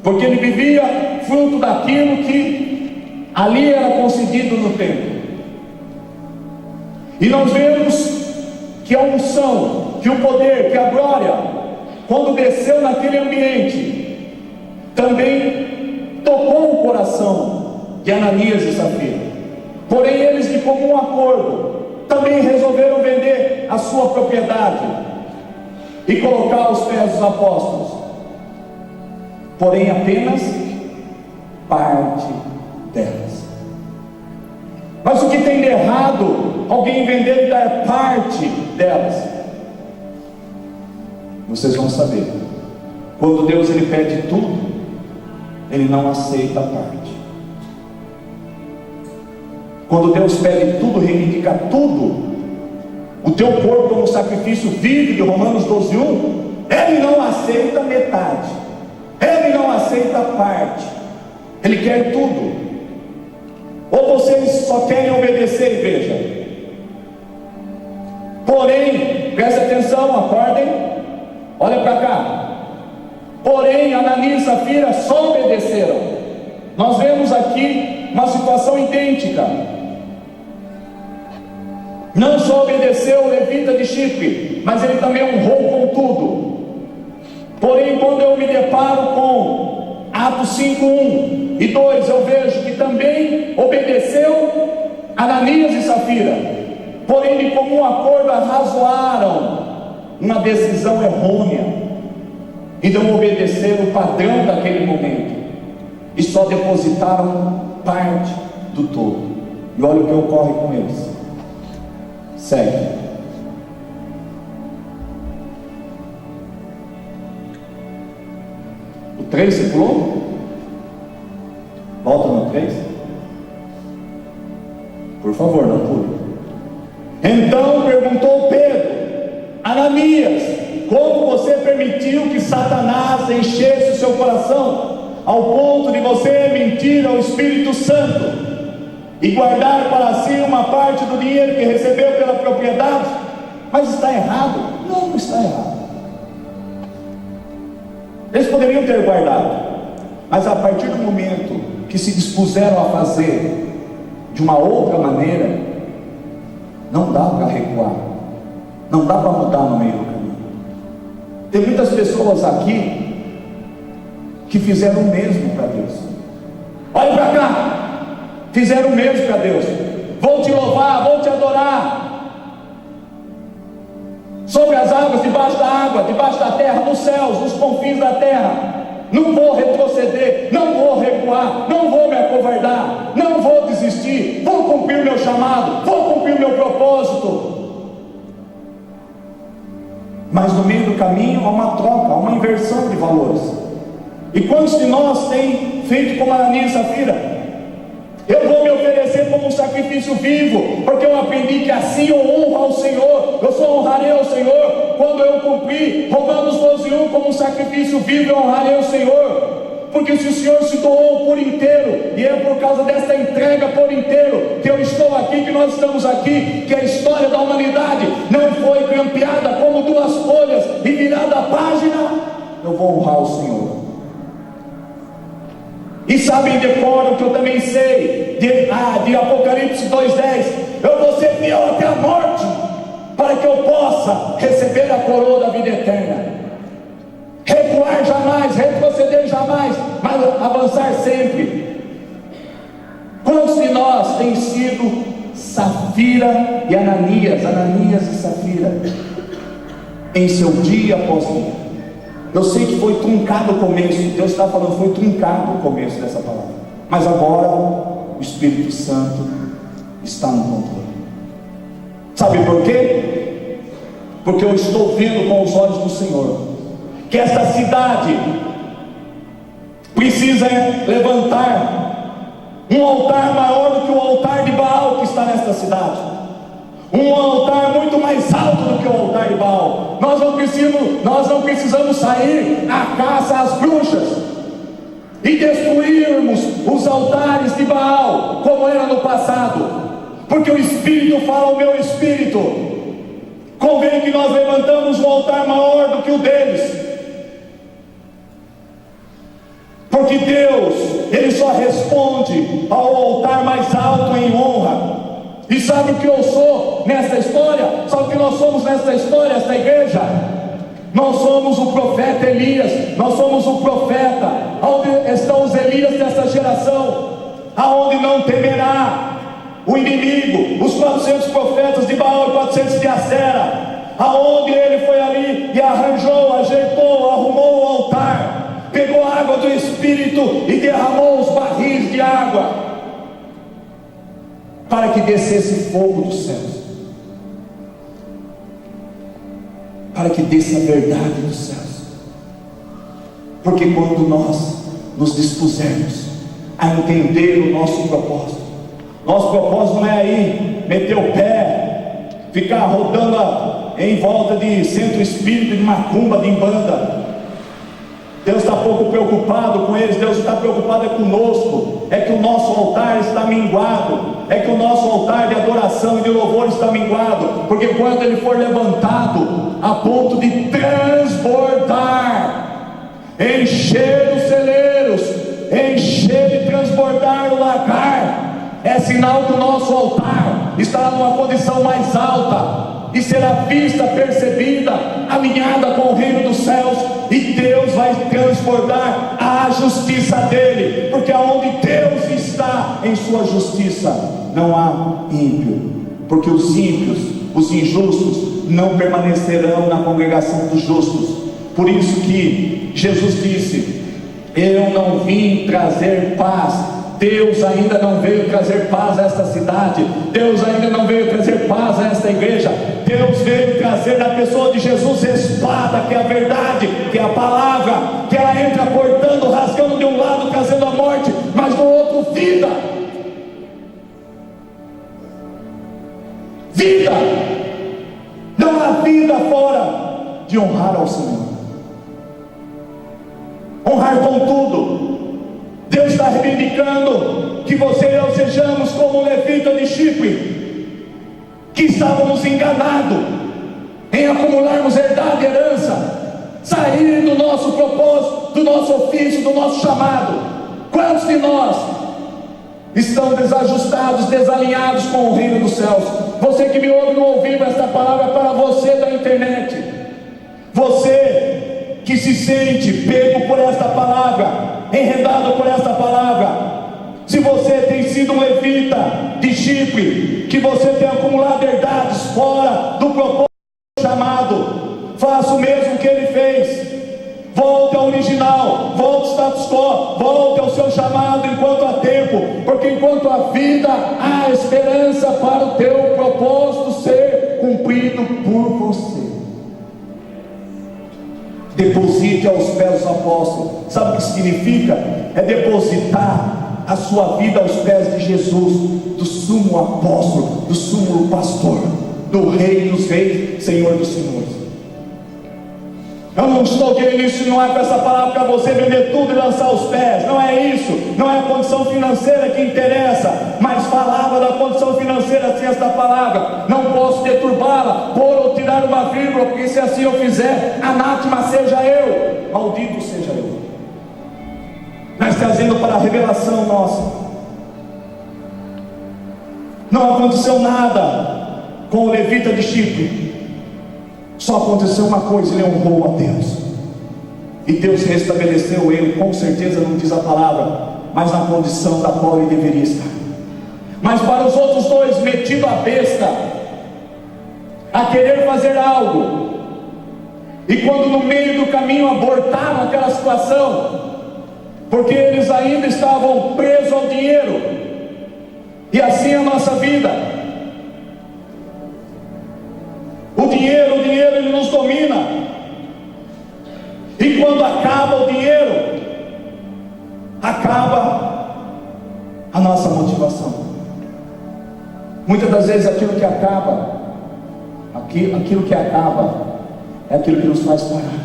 porque ele vivia fruto daquilo que ali era concedido no templo. E nós vemos que a unção, que o poder, que a glória, quando desceu naquele ambiente, também tocou o coração de Ananias e Safira. Porém eles, de comum acordo, também resolveram vender a sua propriedade e colocar aos pés dos apóstolos, porém apenas parte delas. Mas o que tem de errado alguém vender e dar parte delas? Vocês vão saber. Quando Deus ele pede tudo, ele não aceita a parte. Quando Deus pede tudo, reivindica tudo, o teu corpo como sacrifício vivo de Romanos 12:1, ele não aceita metade, ele não aceita parte, ele quer tudo. Ou vocês só querem obedecer, igreja? Porém, preste atenção, acordem, olha para cá. Porém, Ananias e Safira só obedeceram. Nós vemos aqui uma situação idêntica. Não só obedeceu o levita de Chipre, mas ele também honrou com tudo. Porém, quando eu me deparo com Atos 5:1 e 2, eu vejo que também obedeceu Ananias e Safira, porém de comum acordo arrazoaram uma decisão errônea e não obedeceram o padrão daquele momento e só depositaram parte do todo. E olha o que ocorre com eles. Segue. O 3 você pulou? Volta no 3. Por favor, não pule. Então perguntou Pedro: Ananias, como você permitiu que Satanás enchesse o seu coração ao ponto de você mentir ao Espírito Santo e guardar para si uma parte do dinheiro que recebeu pela propriedade? Mas está errado? Não, não está errado. Eles poderiam ter guardado, mas a partir do momento que se dispuseram a fazer de uma outra maneira, não dá para recuar, não dá para mudar no meio do caminho. Tem muitas pessoas aqui que fizeram o mesmo para Deus. Olha para cá, fizeram o mesmo para Deus. Vou te louvar, vou te adorar sobre as águas, debaixo da água, debaixo da terra, nos céus, nos confins da terra. Não vou retroceder, não vou recuar, não vou me acovardar, não vou desistir, vou cumprir o meu chamado, vou cumprir o meu propósito. Mas no meio do caminho há uma troca, há uma inversão de valores. E quantos de nós tem feito como Ananias e Safira? Eu vou me oferecer como um sacrifício vivo, porque eu aprendi que assim eu honro ao Senhor. Eu só honrarei ao Senhor quando eu cumprir Romanos 12:1 como um sacrifício vivo. Eu honrarei ao Senhor, porque se o Senhor se doou por inteiro, e é por causa dessa entrega por inteiro que eu estou aqui, que nós estamos aqui, que a história da humanidade não foi grampeada como duas folhas e virada a página, eu vou honrar o Senhor. E sabem de cor o que eu também sei de Apocalipse 2:10: eu vou ser fiel até a morte, para que eu possa receber a coroa da vida eterna. Recuar jamais, retroceder jamais, mas avançar sempre. Quantos de nós tem sido Safira e Ananias, Ananias e Safira, em seu dia após dia? Eu sei que foi truncado o começo, Deus está falando, foi truncado o começo dessa palavra, mas agora o Espírito Santo está no controle. Sabe por quê? Porque eu estou vendo com os olhos do Senhor que esta cidade precisa levantar um altar maior do que o altar de Baal que está nesta cidade. Um altar muito mais alto do que o altar de Baal. Nós não precisamos sair à caça às bruxas e destruirmos os altares de Baal como era no passado, porque o Espírito fala ao meu espírito: convém que nós levantamos um altar maior do que o deles, porque Deus, Ele só responde ao altar mais alto em honra. E sabe o que eu sou nessa história? Sabe o que nós somos nessa história, essa igreja? Nós somos o profeta Elias, nós somos o profeta. Onde estão os Elias dessa geração? Aonde não temerá o inimigo, os 400 profetas de Baal e 400 de Acera, aonde ele foi ali e arranjou, ajeitou, arrumou o altar, pegou a água do Espírito e derramou os barris de água, para que descesse fogo dos céus, para que desça a verdade dos céus. Porque quando nós nos dispusermos a entender o nosso propósito, nosso propósito não é aí meter o pé, ficar rodando em volta de centro espírita, de macumba, de banda. Deus está pouco preocupado com eles. Deus está preocupado conosco. É que o nosso altar está minguado, é que o nosso altar de adoração e de louvor está minguado, porque quando ele for levantado a ponto de transbordar, encher os celeiros, encher e transbordar o lagar, é sinal que o nosso altar estará numa condição mais alta e será vista, percebida, alinhada com o reino dos céus, e Deus vai transbordar a justiça dele, porque aonde Deus está em sua justiça não há ímpio, porque os ímpios, os injustos não permanecerão na congregação dos justos. Por isso que Jesus disse: eu não vim trazer paz. Deus ainda não veio trazer paz a esta cidade, Deus ainda não veio trazer paz a esta igreja. Deus veio trazer na pessoa de Jesus espada, que é a verdade, que é a palavra, que ela entra cortando, rasgando de um lado, trazendo a morte, mas do outro vida. Vida, não há vida fora de honrar ao Senhor, honrar com tudo. Deus está reivindicando que você e eu sejamos como o levita de Chipre, que estávamos enganados em acumularmos herdade e herança, sair do nosso propósito, do nosso ofício, do nosso chamado. Quantos de nós estão desajustados, desalinhados com o reino dos céus? Você que me ouve no ouvido, esta palavra é para você da internet, você que se sente pego por esta palavra, enredado por esta palavra. Se você tem sido um levita de Chipre, que você tem acumulado herdades fora do propósito chamado, faça o mesmo que ele fez. Volte ao original, volte ao status quo, volte ao seu chamado enquanto há tempo, porque enquanto há vida, há esperança para o teu propósito ser cumprido por você. Deposite aos pés dos apóstolos. Sabe o que significa? É depositar a sua vida aos pés de Jesus, do sumo apóstolo, do sumo pastor, do rei dos reis, Senhor dos senhores. Eu não estou querendo insinuar com essa palavra para você vender tudo e lançar os pés. Não é isso. Não é a condição financeira que interessa, mas falava da condição financeira sem esta palavra. Não posso deturbá-la, pôr ou tirar uma vírgula, porque se assim eu fizer, anátema seja eu, maldito seja eu. Mas trazendo para a revelação nossa, não aconteceu nada com o levita de Chipre. Só aconteceu uma coisa: ele honrou a Deus, e Deus restabeleceu ele, com certeza não diz a palavra, mas na condição da qual ele deveria estar. Mas para os outros dois, metido a besta, a querer fazer algo, e quando no meio do caminho abortaram aquela situação, porque eles ainda estavam presos ao dinheiro, e assim é a nossa vida. O dinheiro ele nos domina, e quando acaba o dinheiro, acaba a nossa motivação. Muitas das vezes aquilo que acaba é aquilo que nos faz parar,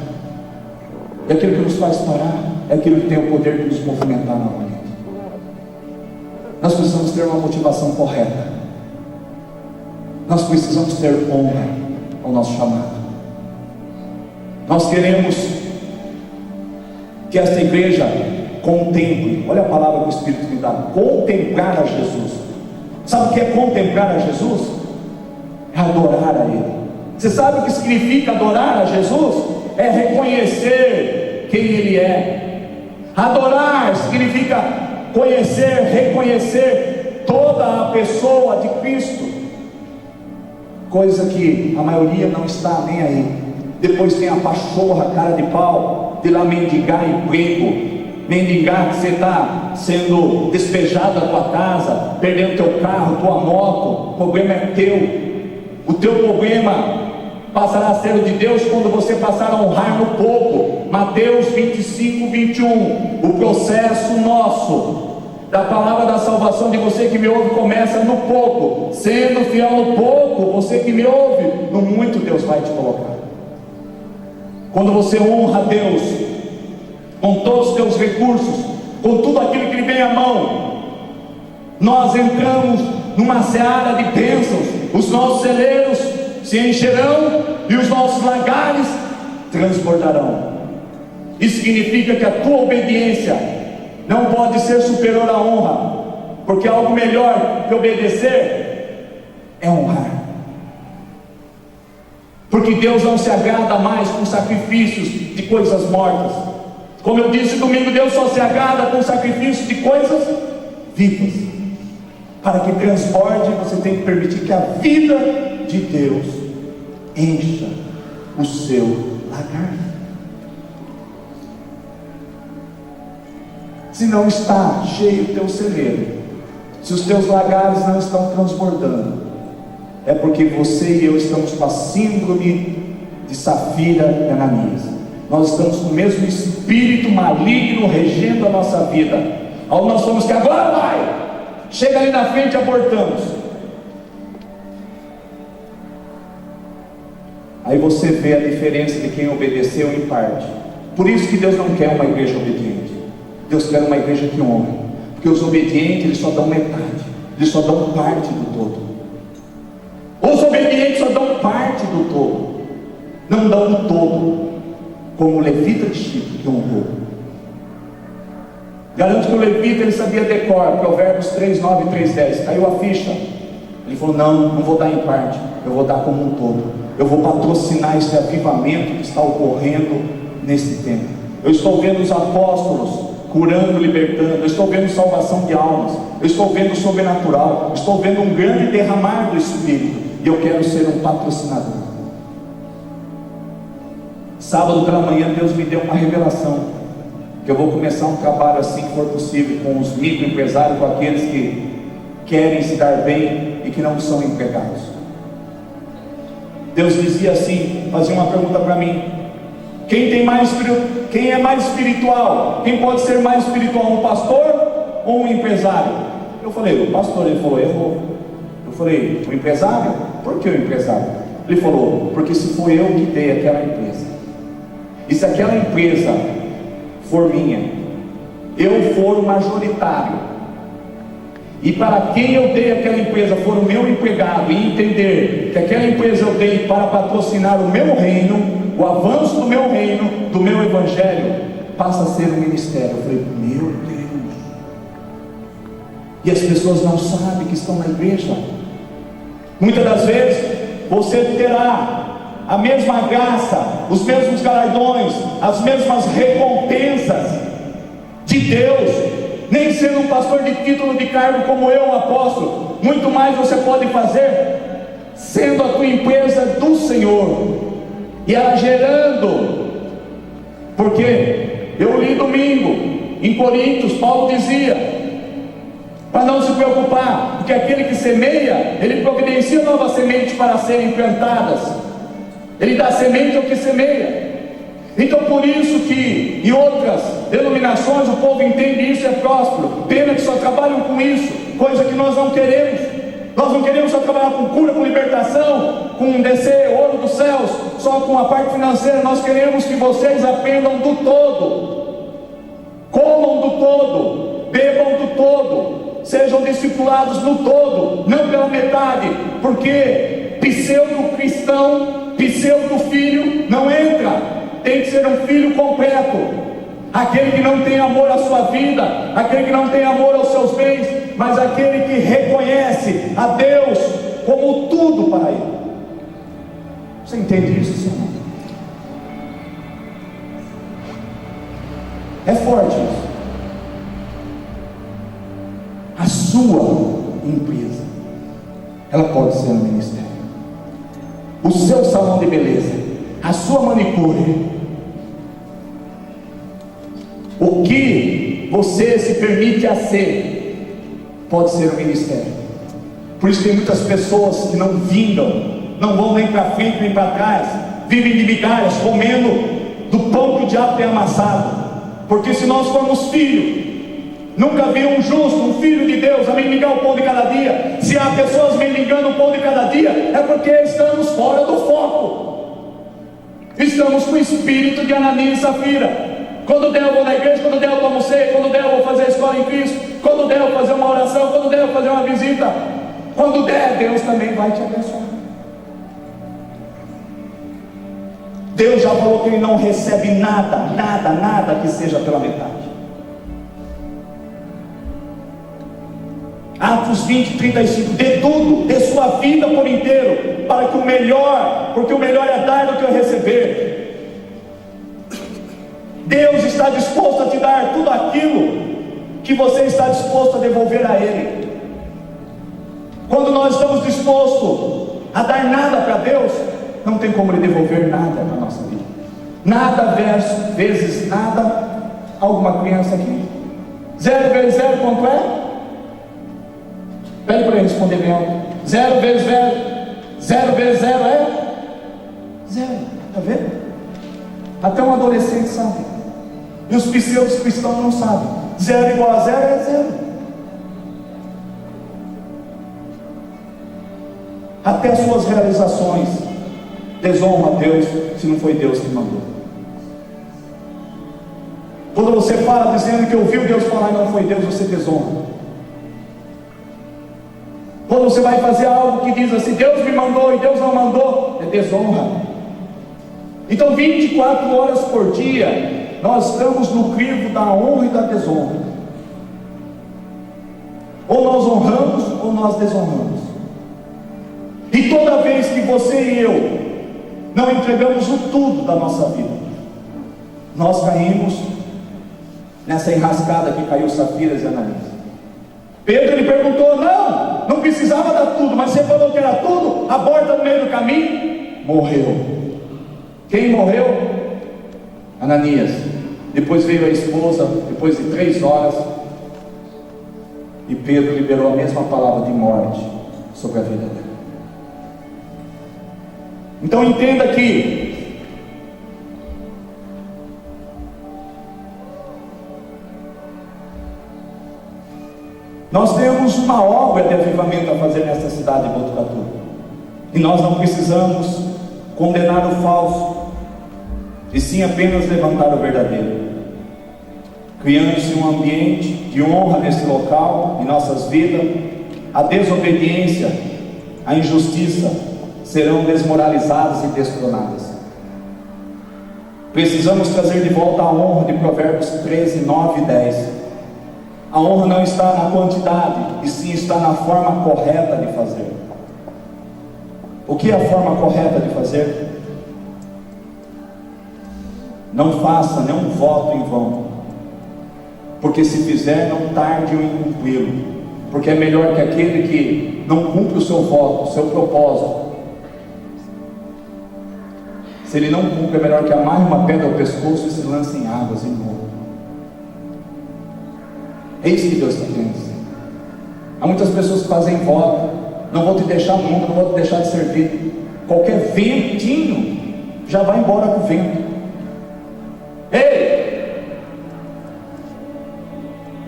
e aquilo que nos faz parar é aquilo que tem o poder de nos movimentar novamente. Nós precisamos ter uma motivação correta, nós precisamos ter honra ao nosso chamado. Nós queremos que esta igreja contemple, olha a palavra que o Espírito me dá, contemplar a Jesus. Sabe o que é contemplar a Jesus? É adorar a Ele. Você sabe o que significa adorar a Jesus? É reconhecer quem Ele é. Adorar significa conhecer, reconhecer toda a pessoa de Cristo, coisa que a maioria não está nem aí. Depois tem a pachorra, cara de pau, de lá mendigar emprego, mendigar que você está sendo despejado da tua casa, perdendo teu carro, tua moto. O problema é teu. O teu problema passará a ser o de Deus quando você passar a honrar no pouco. Mateus 25, 21. O processo nosso da palavra da salvação de você que me ouve começa no pouco. Sendo fiel no pouco, você que me ouve, no muito Deus vai te colocar. Quando você honra a Deus com todos os teus recursos, com tudo aquilo que lhe vem à mão, nós entramos numa seara de bênçãos. Os nossos celeiros se encherão e os nossos lagares transbordarão. Isso significa que a tua obediência não pode ser superior à honra, porque algo melhor que obedecer é honrar. Porque Deus não se agrada mais com sacrifícios de coisas mortas. Como eu disse domingo, Deus só se agrada com sacrifícios de coisas vivas. Para que transborde, você tem que permitir que a vida de Deus encha o seu lagar. Se não está cheio o teu celeiro, se os teus lagares não estão transbordando, é porque você e eu estamos com a síndrome de Safira e Ananias. Nós estamos com o mesmo espírito maligno regendo a nossa vida. Ao nós somos que agora vai, chega ali na frente e abortamos. Aí você vê a diferença de quem obedeceu em parte. Por isso que Deus não quer uma igreja obediente. Deus quer uma igreja que honra. Porque os obedientes, eles só dão metade, eles só dão parte do todo. Os obedientes só dão parte do todo, não dão o todo, como o levita de Chipre que honrou. Garanto que o levita ele sabia decor, Provérbios 3, 9 e 3, 10. Caiu a ficha. Ele falou: não vou dar em parte, eu vou dar como um todo. Eu vou patrocinar esse avivamento que está ocorrendo nesse tempo. Eu estou vendo os apóstolos curando, libertando. Eu estou vendo salvação de almas. Eu estou vendo o sobrenatural. Eu estou vendo um grande derramar do Espírito. E eu quero ser um patrocinador. Sábado pela manhã Deus me deu uma revelação, que eu vou começar um trabalho assim que for possível, com os microempresários, com aqueles que querem se dar bem e que não são empregados. Deus dizia assim, fazia uma pergunta para mim: quem é mais espiritual? Quem pode ser mais espiritual, um pastor ou um empresário? Eu falei: o pastor. Ele falou: errou. Eu falei: o empresário? Por que o empresário? Ele falou: porque se foi eu que dei aquela empresa, e se aquela empresa for minha, eu for o majoritário, e para quem eu dei aquela empresa for o meu empregado, e entender que aquela empresa eu dei para patrocinar o meu reino, o avanço do meu reino, do meu evangelho, passa a ser um ministério. Eu falei: meu Deus. E as pessoas não sabem que estão na igreja. Muitas das vezes você terá a mesma graça, os mesmos galardões, as mesmas recompensas de Deus, nem sendo um pastor de título de cargo como eu, um apóstolo. Muito mais você pode fazer sendo a tua empresa do Senhor, e ela gerando. Porque eu li domingo em Coríntios, Paulo dizia para não se preocupar, porque aquele que semeia, ele providencia novas sementes para serem plantadas. Ele dá semente ao que semeia. Então por isso que em outras denominações o povo entende isso, é próspero. Pena que só trabalham com isso, coisa que nós não queremos. Nós não queremos só trabalhar com cura, com libertação, com descer ouro dos céus, só com a parte financeira. Nós queremos que vocês aprendam do todo, comam do todo, bebam do todo, sejam discipulados no todo, não pela metade, porque pseudo-cristão, pseudo-filho não entra. Tem que ser um filho completo. Aquele que não tem amor à sua vida, aquele que não tem amor aos seus bens, mas aquele que reconhece a Deus como tudo para ele. Você entende isso, Senhor? É forte isso. A sua empresa, ela pode ser um ministério. O seu salão de beleza, a sua manicure, o que você se permite a ser, pode ser um ministério. Por isso tem muitas pessoas que não vingam, não vão nem para frente nem para trás, vivem de migalhas, comendo do pão que o diabo tem amassado. Porque se nós formos filhos, nunca vi um justo, um filho de Deus, a mendigar o pão de cada dia. Se há pessoas mendigando o pão de cada dia, é porque estamos fora do foco. Estamos com o espírito de Ananias e Safira. Quando der eu vou na igreja, quando der eu tomo ceia, quando der eu vou fazer a escola em Cristo, quando der eu vou fazer uma oração, quando der eu vou fazer uma visita. Quando der, Deus também vai te abençoar. Deus já falou que Ele não recebe nada que seja pela metade. Atos 20, 35, dê tudo, dê sua vida por inteiro, para que o melhor, porque o melhor é dar do que receber. Deus está disposto a te dar tudo aquilo que você está disposto a devolver a Ele. Quando nós estamos dispostos a dar nada para Deus, não tem como Ele devolver nada na nossa vida. Nada vezes nada. Alguma criança aqui? 0 vezes 0 quanto é? Pede para ele responder bem. 0 vezes 0. 0 vezes 0 é? 0. Está vendo? Até um adolescente sabe. E os pseudos cristãos não sabem. 0 igual a 0 é 0. Até as suas realizações desonram a Deus, se não foi Deus que mandou. Quando você fala dizendo que ouviu Deus falar e não foi Deus, você desonra. Quando você vai fazer algo que diz assim, Deus me mandou e Deus não mandou, é desonra. Então 24 horas por dia, nós estamos no crivo da honra e da desonra. Ou nós honramos, ou nós desonramos. E toda vez que você e eu não entregamos o tudo da nossa vida, nós caímos nessa enrascada que caiu Safiras e Ananias. Pedro, ele perguntou, não precisava dar tudo, mas você falou que era tudo, aborta no meio do caminho, morreu. Quem morreu? Ananias. Depois veio a esposa, depois de 3 horas, e Pedro liberou a mesma palavra de morte sobre a vida dele. Então entenda que nós temos uma obra de avivamento a fazer nesta cidade de Botucatu, e nós não precisamos condenar o falso, e sim apenas levantar o verdadeiro, criando-se um ambiente de honra nesse local, em nossas vidas. A desobediência, a injustiça serão desmoralizadas e destronadas. Precisamos trazer de volta a honra de Provérbios 13, 9 e 10. A honra não está na quantidade, e sim está na forma correta de fazer. O que é a forma correta de fazer? Não faça nenhum voto em vão, porque se fizer, não tarde em cumpri-lo, porque é melhor que aquele que não cumpre o seu voto, o seu propósito. Se ele não cumpre, é melhor que amarre uma pedra ao pescoço e se lance em águas e morra. É isso que Deus está querendo dizer. Há muitas pessoas que fazem voto, não vou te deixar nunca, não vou te deixar de servir. Qualquer ventinho já vai embora com o vento. Ei!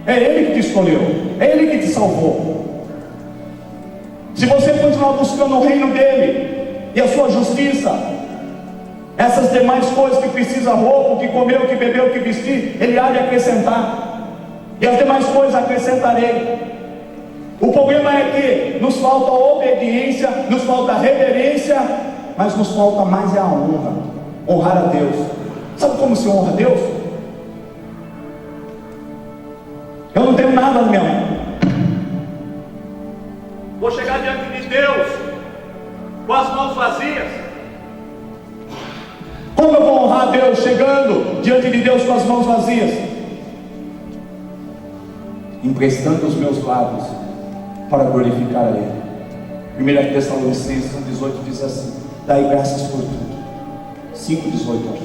É Ele que te escolheu, é Ele que te salvou. Se você continuar buscando o reino dele e a sua justiça, essas demais coisas que precisa, roupa, o que comeu, o que bebeu, o que vestir, Ele há de acrescentar, e as demais coisas acrescentarei. O problema é que nos falta obediência, nos falta reverência, mas nos falta mais é a honra, honrar a Deus. Sabe como se honra a Deus? Eu não tenho nada na minha mão, Vou chegar diante de Deus com as mãos vazias? Como eu vou honrar Deus chegando diante de Deus com as mãos vazias? Emprestando os meus lábios para glorificar a Ele. 1 Tessalonicenses 1,18 diz assim: dai graças por tudo. 5,18 acho.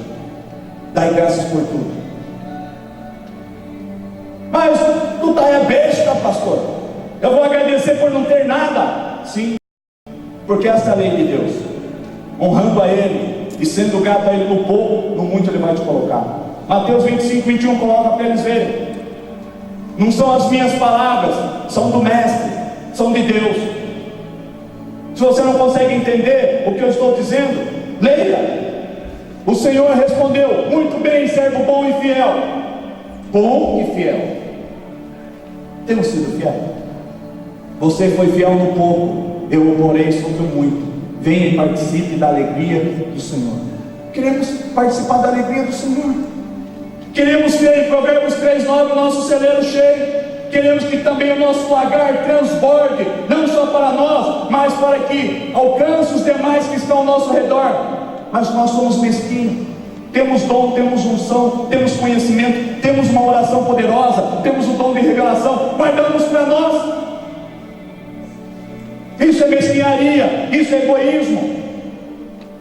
Dai graças por tudo. Mas tu tá é besta, pastor. Eu vou agradecer por não ter nada. Sim, porque essa é a lei de Deus. Honrando a Ele e sendo grato a Ele no pouco, no muito Ele vai te colocar. Mateus 25:21 coloca para eles verem. Não são as minhas palavras, são do Mestre, são de Deus. Se você não consegue entender o que eu estou dizendo, leia. O Senhor respondeu: muito bem, servo bom e fiel. Bom e fiel. Temos sido fiel. Você foi fiel no pouco, eu o porei sobre o muito. Venha e participe da alegria do Senhor. Queremos participar da alegria do Senhor. Queremos ver em Provérbios 3,9 o nosso celeiro cheio. Queremos que também o nosso lagar transborde, não só para nós, mas para que alcance os demais que estão ao nosso redor. Mas nós somos mesquinhos. Temos dom, temos unção, temos conhecimento, temos uma oração poderosa, temos o dom de revelação, guardamos para nós. Isso é mesquinharia, isso é egoísmo.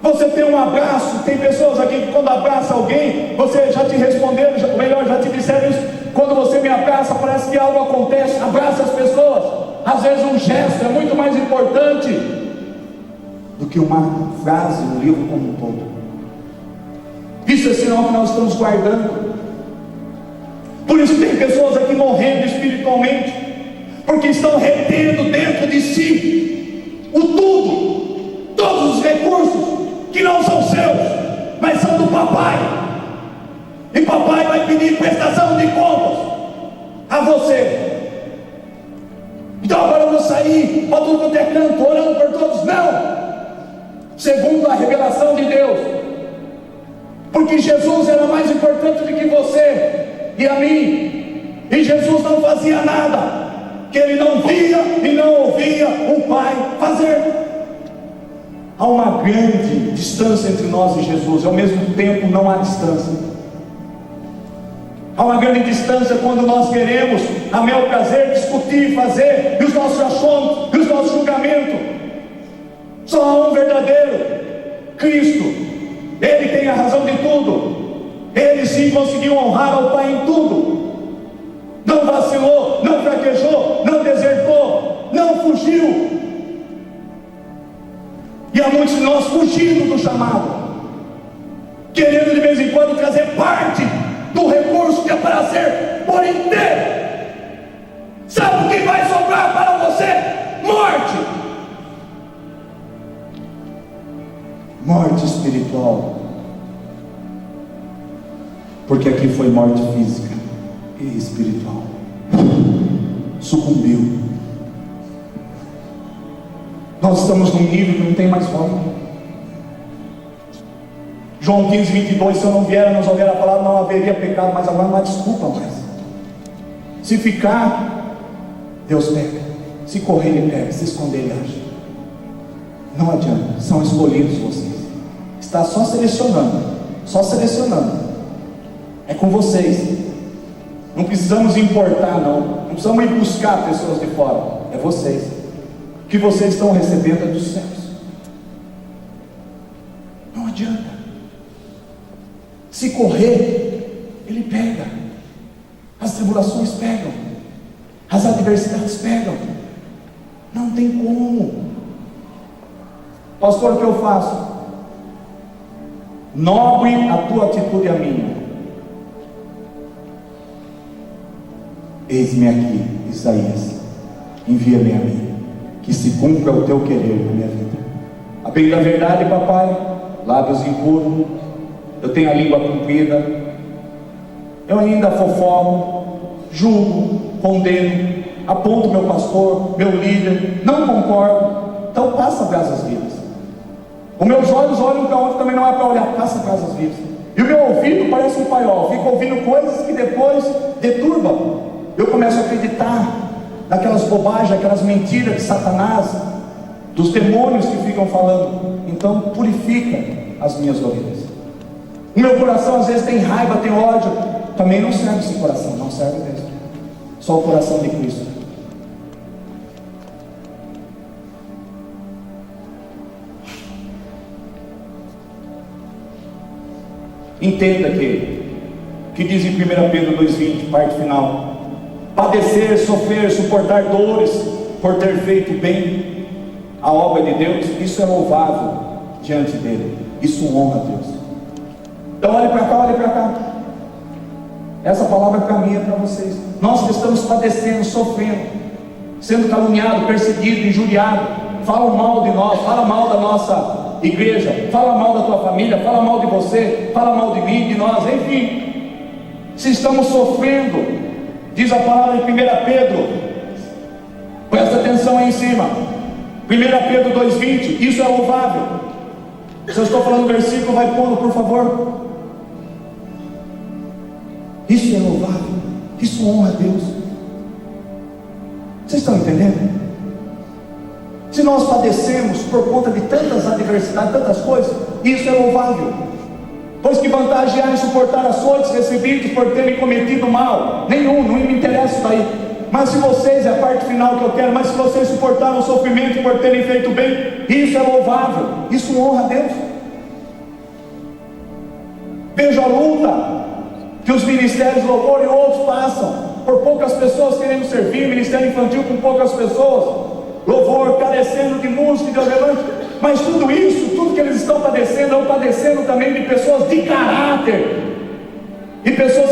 Você tem um abraço, tem pessoas aqui que quando abraça alguém, você já te responderam, ou melhor, já te disseram isso. Quando você me abraça, parece que algo acontece. Abraça as pessoas. Às vezes um gesto é muito mais importante do que uma frase no livro como um todo. Isso é sinal que nós estamos guardando. Por isso tem pessoas aqui morrendo espiritualmente, porque estão retendo dentro de si o tudo, todos os recursos que não são seus, mas são do papai. E papai vai pedir prestação de contas a você. Então agora eu vou sair para tudo quanto é canto, orando por todos. Não, segundo a revelação de Deus, porque Jesus era mais importante do que você e a mim. E Jesus não fazia nada que ele não via e não ouvia o Pai fazer. Há uma grande distância entre nós e Jesus, e ao mesmo tempo não há distância. Há uma grande distância quando nós queremos, a meu prazer, discutir, fazer, e os nossos achômetros, e os nossos julgamentos. Só há um verdadeiro, Cristo. Ele tem a razão de tudo. Ele sim conseguiu honrar ao Pai em tudo. Não vacilou, não fraquejou, não desertou, não fugiu. E há muitos de nós fugindo do chamado, querendo de vez em quando trazer parte do recurso que é para ser por inteiro. Sabe o que vai sobrar para você? Morte. Morte espiritual. Porque aqui foi morte física e espiritual. Sucumbiu. Nós estamos num nível que não tem mais volta. João 15:22, se eu não vier, nos houver a palavra, não haveria pecado, mas agora não há desculpa mais. Se ficar, Deus pega. Se correr, Ele pega. Se esconder, Ele acha. Não adianta, são escolhidos vocês. Está só selecionando. Só selecionando. É com vocês. Não precisamos importar, não. Não precisamos ir buscar pessoas de fora. É vocês. O que vocês estão recebendo é dos céus. Não adianta. Se correr, Ele pega. As tribulações pegam. As adversidades pegam. Não tem como. Pastor, o que eu faço? Nobre a tua atitude a minha. Eis-me aqui, Isaías. Envia-me a mim, que se cumpra o teu querer na minha vida. A bem da verdade, papai, lábios impuros, eu tenho a língua comprida, eu ainda fofoco, julgo, condeno, aponto meu pastor, meu líder, não concordo. Então passa brasas vivas. Os meus olhos olham para onde também não é para olhar, passa brasas vivas. E o meu ouvido parece um paiol, fico ouvindo coisas que depois deturbam. Eu começo a acreditar daquelas bobagens, aquelas mentiras de Satanás, dos demônios que ficam falando. Então purifica as minhas orelhas. O meu coração às vezes tem raiva, tem ódio. Também não serve esse coração, não serve mesmo. Só o coração de Cristo. Entenda que diz em 1 Pedro 2,20, parte final: padecer, sofrer, suportar dores por ter feito bem a obra de Deus, isso é louvável diante dele, isso honra a Deus. Então olhe para cá, olhe para cá. Essa palavra é para mim, é para vocês. Nós que estamos padecendo, sofrendo, sendo caluniado, perseguido, injuriado, falam mal de nós, fala mal da nossa igreja, fala mal da tua família, fala mal de você, fala mal de mim, de nós, enfim. Se estamos sofrendo, diz a palavra em 1 Pedro, presta atenção aí em cima, 1 Pedro 2,20, isso é louvável. Se eu estou falando o versículo, vai pondo, por favor. Isso é louvável, isso honra a Deus. Vocês estão entendendo? Se nós padecemos por conta de tantas adversidades, tantas coisas, isso é louvável. Pois que vantagem há em suportar açoites recebidos por terem cometido mal? Nenhum, não me interessa isso daí. Mas se vocês, é a parte final que eu quero, mas se vocês suportaram o sofrimento por terem feito bem, isso é louvável, isso honra a Deus. Veja a luta que os ministérios louvor e outros passam, por poucas pessoas querendo servir, ministério infantil com poucas pessoas, louvor carecendo de música e de avelante, mas tudo isso, tudo que eles estão padecendo também de pessoas de caráter, e pessoas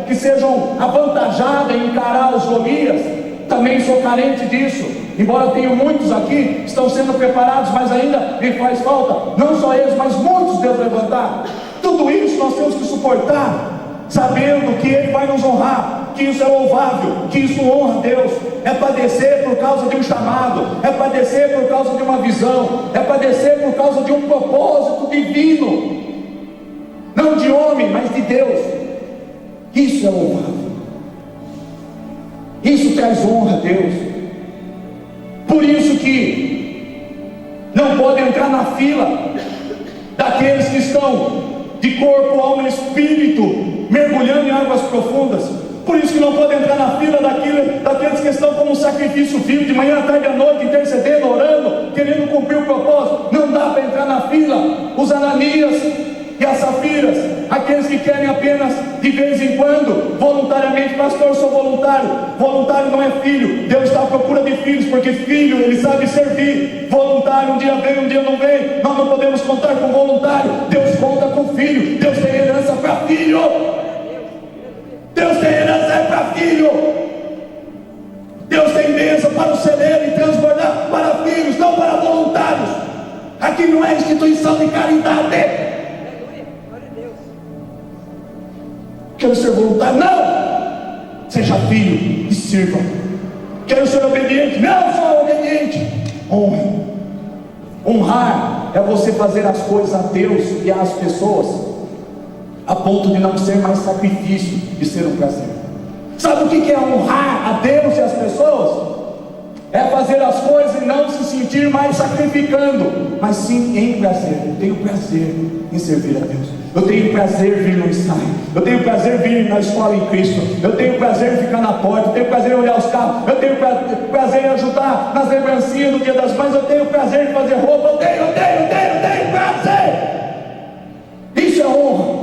que sejam avantajadas em encarar os Golias. Também sou carente disso, embora tenho muitos aqui, estão sendo preparados, mas ainda me faz falta, não só eles, mas muitos Deus levantar. Tudo isso nós temos que suportar, sabendo que Ele vai nos honrar, que isso é louvável, que isso honra a Deus. É padecer por causa de um chamado, é padecer por causa de uma visão, é padecer por causa de um propósito divino, não de homem, mas de Deus. Isso é louvável, isso traz honra a Deus. Por isso que não pode entrar na fila daqueles que estão de corpo, alma e espírito mergulhando em águas profundas. Por isso que não pode entrar na fila daqueles que estão como um sacrifício vivo, de manhã, à tarde, à noite, intercedendo, orando, querendo cumprir o propósito. Não dá para entrar na fila os Ananias e as Safiras, aqueles que querem apenas de vez em quando, voluntariamente. Pastor, sou voluntário. Voluntário não é filho. Deus está à procura de filhos, porque filho, ele sabe servir. Voluntário, um dia vem, um dia não vem. Nós não podemos contar com voluntário. Deus conta com filho. Deus tem herança para filho. Deus tem herança para filho. Deus tem bênção para o celeiro e transbordar para filhos, não para voluntários. Aqui não é instituição de caridade. Quero ser voluntário? Não! Seja filho e sirva. Quero ser obediente? Não sou obediente. Honre. Honrar é você fazer as coisas a Deus e às pessoas a ponto de não ser mais sacrifício, de ser um prazer. Sabe o que é honrar a Deus e as pessoas? É fazer as coisas e não se sentir mais sacrificando, mas sim em prazer. Eu tenho prazer em servir a Deus. Eu tenho prazer em vir no ensaio. Eu tenho prazer em vir na escola em Cristo. Eu tenho prazer em ficar na porta. Eu tenho prazer em olhar os carros. Eu tenho prazer em ajudar nas lembrancinhas do Dia das Mães. Eu tenho prazer em fazer roupa. Eu tenho prazer. Isso é honra.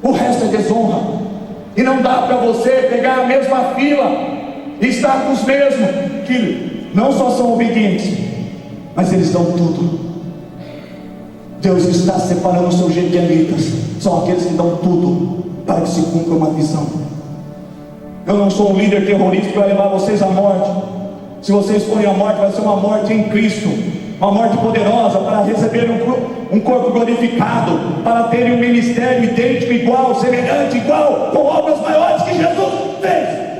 O resto é desonra. E não dá para você pegar a mesma fila e estar com os mesmos que não só são obedientes, mas eles dão tudo. Deus está separando os seus gedianitas. São aqueles que dão tudo para que se cumpra uma visão. Eu não sou um líder terrorista que vai levar vocês à morte. Se vocês forem à morte, vai ser uma morte em Cristo, uma morte poderosa, para receber um corpo glorificado, para terem um ministério idêntico, igual, semelhante, igual, com obras maiores que Jesus fez.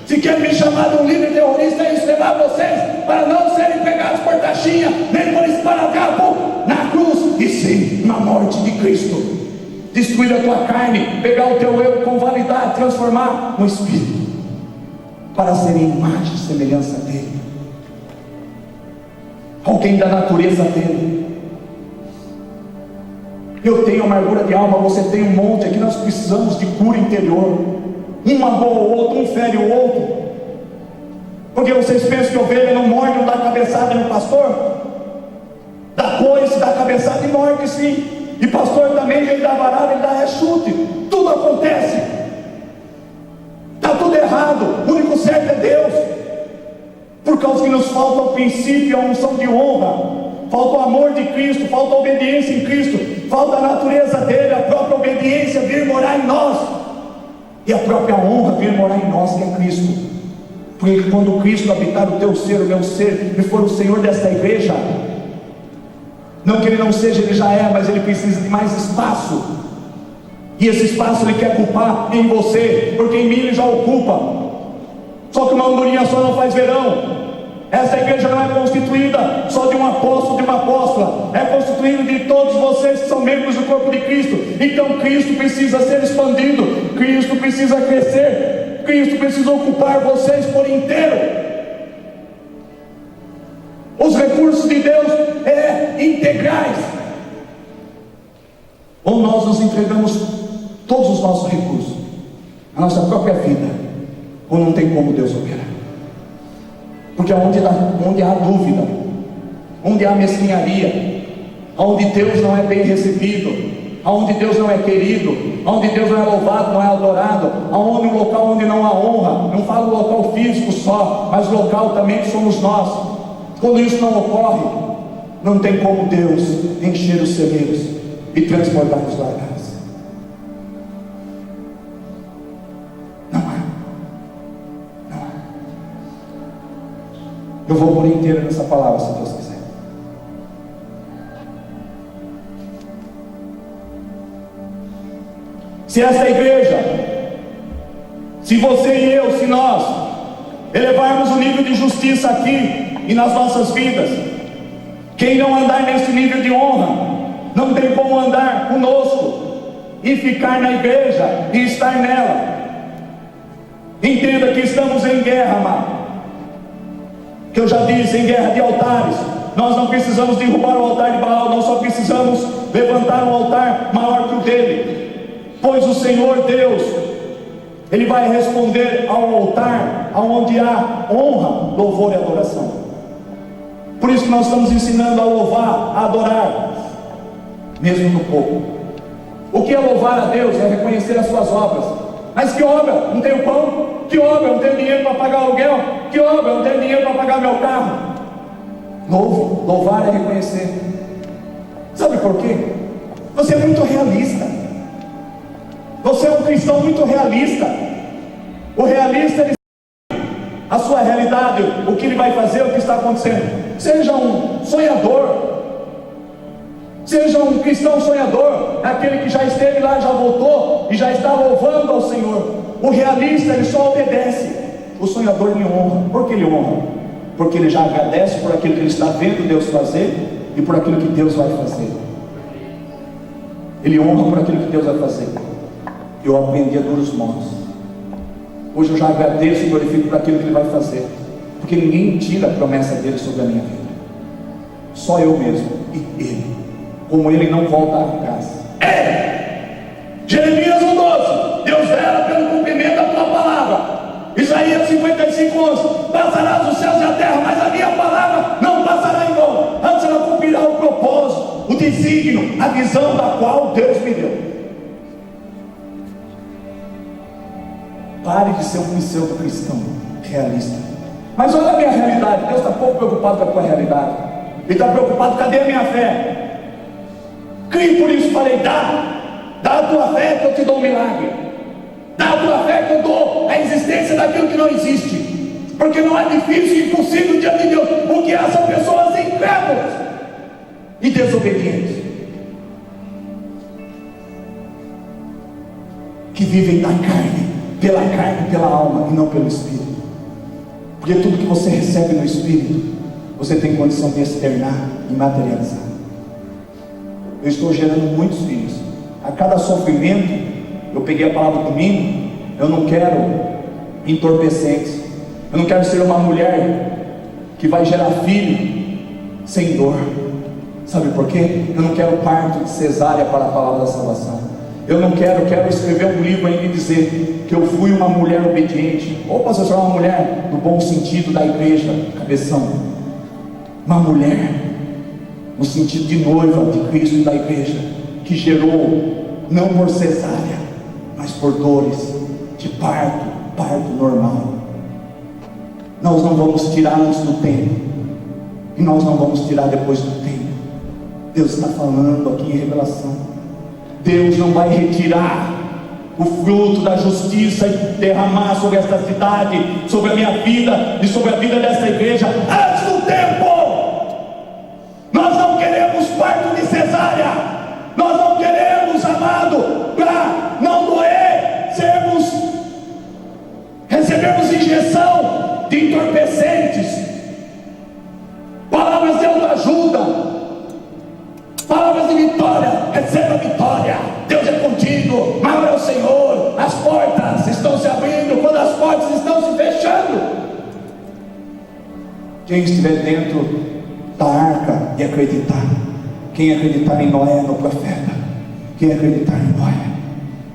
Se quer me chamar de um líder terrorista, é isso, levar vocês para não serem pegados por taxinha, nem por esparadrapo na cruz, e sim na morte de Cristo. Destruir a tua carne, pegar o teu eu, convalidar, transformar no Espírito. para serem imagem e semelhança dele, alguém da natureza dele. Eu tenho amargura de alma, você tem um monte. Aqui nós precisamos de cura interior. Um magoa o outro, um fere o outro. Porque vocês pensam que ovelha não morde, não dá cabeçada no pastor? Dá coice, dá cabeçada e morde sim. E pastor também, ele dá varada, ele dá rechute. Tudo acontece. Está tudo errado. O único certo é Deus. Por causa que nos falta o princípio e a unção de honra. Falta o amor de Cristo, falta a obediência em Cristo, falta a natureza dele, a própria obediência vir morar em nós, e a própria honra vir morar em nós, que é Cristo. Porque quando Cristo habitar o teu ser, o meu ser, e for o Senhor desta igreja, não que ele não seja, ele já é, mas ele precisa de mais espaço, e esse espaço ele quer ocupar em você, porque em mim ele já ocupa. Só que uma andorinha só não faz verão. Essa igreja não é constituída só de um apóstolo, de uma apóstola, é constituída de todos vocês que são membros do corpo de Cristo. Então Cristo precisa ser expandido, Cristo precisa crescer, Cristo precisa ocupar vocês por inteiro. Os recursos de Deus integrais. Ou nós nos entregamos todos os nossos recursos, a nossa própria vida, ou não tem como Deus operar. Porque onde há dúvida, onde há mesquinharia, onde Deus não é bem recebido, onde Deus não é querido, onde Deus não é louvado, não é adorado, onde um local onde não há honra, não falo local físico só, mas local também que somos nós. Quando isso não ocorre, não tem como Deus encher os celeiros e transbordar os largados. Eu vou por inteiro nessa palavra, se Deus quiser. Se essa igreja, se você e eu, se nós elevarmos o nível de justiça aqui e nas nossas vidas, quem não andar nesse nível de honra, não tem como andar conosco e ficar na igreja e estar nela. Entenda que estamos em guerra, amado. Que eu já disse, em guerra de altares. Nós não precisamos derrubar o altar de Baal, nós só precisamos levantar um altar maior que o dele. Pois o Senhor Deus, Ele vai responder ao altar onde há honra, louvor e adoração. Por isso que nós estamos ensinando a louvar, a adorar, mesmo no pouco. O que é louvar a Deus? É reconhecer as suas obras. Mas que obra? Não tenho pão? Que obra? Eu não tenho dinheiro para pagar aluguel? Que obra? Eu não tenho dinheiro para pagar meu carro? Louvar é reconhecer. Sabe por quê? Você é muito realista. Você é um cristão muito realista. O realista, ele sabe a sua realidade, o que ele vai fazer, o que está acontecendo. Seja um sonhador. Seja um cristão sonhador, aquele que já esteve lá, já voltou e já está louvando ao Senhor. O realista, ele só obedece. O sonhador ele honra. Por que ele honra? Porque ele já agradece por aquilo que ele está vendo Deus fazer e por aquilo que Deus vai fazer. Ele honra por aquilo que Deus vai fazer. Eu aprendi a duros modos. Hoje eu já agradeço e glorifico por aquilo que Ele vai fazer, porque ninguém tira a promessa dele sobre a minha vida. Só eu mesmo e Ele. Como Ele não volta a casa. Jeremias 1:12. Deus vela pelo cumprimento da tua palavra. Isaías 55:11. Passarás os céus e a terra, mas a minha palavra não passará em vão. Antes ela cumprirá o propósito, o desígnio, a visão da qual Deus me deu. Pare de ser um pseudo-cristão realista. Mas olha a minha realidade. Deus está pouco preocupado com a tua realidade. Ele está preocupado, cadê a minha fé? Crie, por isso falei, dá a tua fé que eu te dou um milagre. Dá a tua fé que eu dou a existência daquilo que não existe. Porque não é difícil e impossível diante de Deus. O que são pessoas incrédulas e desobedientes, que vivem da carne, pela alma e não pelo Espírito. Porque tudo que você recebe no Espírito, você tem condição de externar e materializar. Eu estou gerando muitos filhos. A cada sofrimento, eu peguei a palavra domingo, eu não quero entorpecentes, Eu não quero ser uma mulher que vai gerar filho sem dor. Sabe por quê? Eu não quero parto de cesárea para a palavra da salvação. Eu não quero escrever um livro ainda e dizer que eu fui uma mulher obediente. Opa, se eu sou uma mulher no bom sentido da igreja, cabeção. Uma mulher no sentido de noiva de Cristo e da igreja, que gerou não por cesárea, mas por dores de parto normal. Nós não vamos tirar antes do tempo, e nós não vamos tirar depois do tempo. Deus está falando aqui em revelação. Deus não vai retirar o fruto da justiça e derramar sobre esta cidade, sobre a minha vida e sobre a vida desta igreja antes do tempo. Nós não queremos parto de cesárea. Nós não queremos, amado, para não doer, recebermos injeção de entorpecentes, palavras de autoajuda, palavras de vitória. Receba a vitória, Deus é contigo, maior é o Senhor, as portas estão se abrindo quando as portas estão se fechando. Quem estiver dentro da arca e acreditar, quem acreditar em Noé, no profeta, quem acreditar em Noé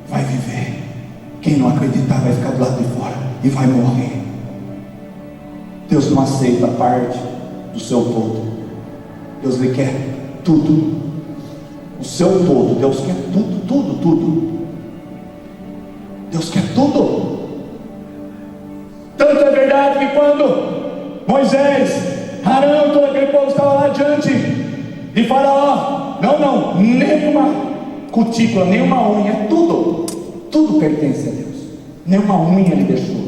vai viver. Quem não acreditar vai ficar do lado de fora e vai morrer. Deus não aceita parte do seu todo. Deus lhe quer tudo, o seu todo. Deus quer tudo. Deus quer tudo. Tanto é verdade que quando Moisés, Arão, todo aquele povo estava lá diante de Faraó, não, nenhuma cutícula, nenhuma unha, tudo pertence a Deus, nenhuma unha ele deixou.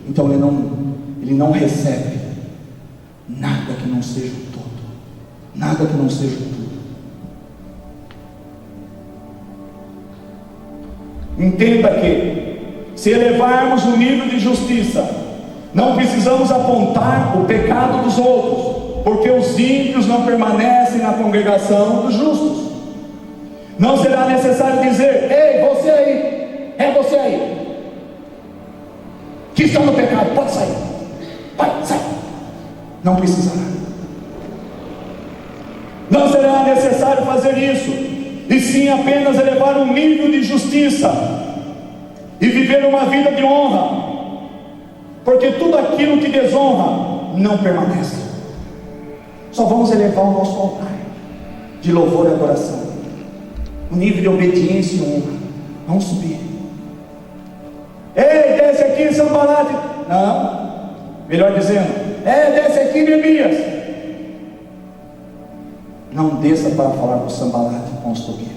Então ele não recebe nada que não seja o todo, nada que não seja o tudo. Entenda que, se elevarmos o nível de justiça, não precisamos apontar o pecado dos outros, porque os ímpios não permanecem na congregação dos justos. Não será necessário dizer: ei, você aí, é você aí, que está no pecado, pode sair, vai, sai. Não precisará. Não será necessário fazer isso, e sim apenas elevar um nível de justiça e viver uma vida de honra, porque tudo aquilo que desonra não permanece. Só vamos elevar o nosso altar de louvor e adoração, o nível de obediência e honra. Vamos subir. Ei, desce aqui, Sanballat. Não, melhor dizendo, desce aqui, Neemias. Não desça para falar com Sanballat e com os Tobias.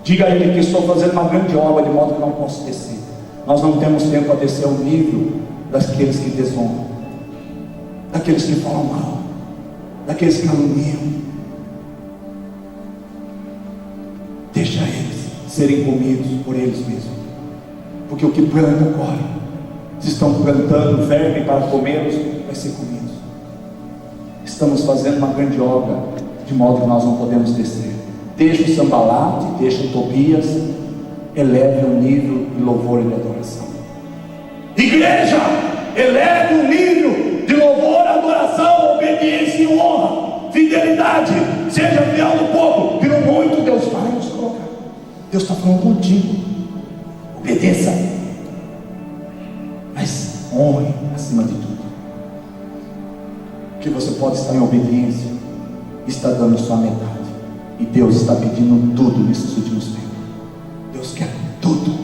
Diga a ele que estou fazendo uma grande obra, de modo que não posso descer. Nós não temos tempo a descer ao nível daqueles que desonram, daqueles que falam mal, daqueles que caluniam. Deixa eles serem comidos por eles mesmos, porque o que planta corre. Se estão plantando verme para comê-los, vai ser comidos. Estamos fazendo uma grande obra, de modo que nós não podemos descer. Deixa o Sanballat, deixa o Tobias, eleve o nível de louvor e de adoração. Igreja, eleve o nível de louvor, adoração, obediência e honra, fidelidade. Seja fiel no pouco, que no muito Deus vai nos colocar. Deus está falando contigo. Obedeça, mas honre acima de tudo. Que você pode estar em obediência, está dando sua metade, e Deus está pedindo tudo nesses últimos tempos. Deus quer tudo.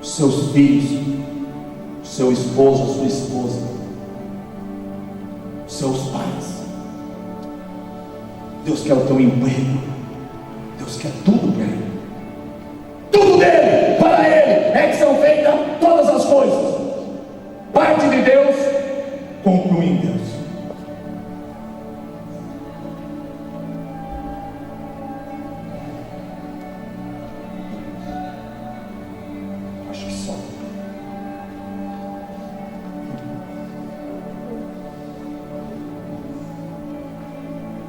Os seus filhos, o seu esposo, a sua esposa, os seus pais. Deus quer o teu emprego. Deus quer tudo para ele. Tudo dele, para ele, é que são feitas todas as coisas. Parte de Deus, conclui em Deus. Acho que só.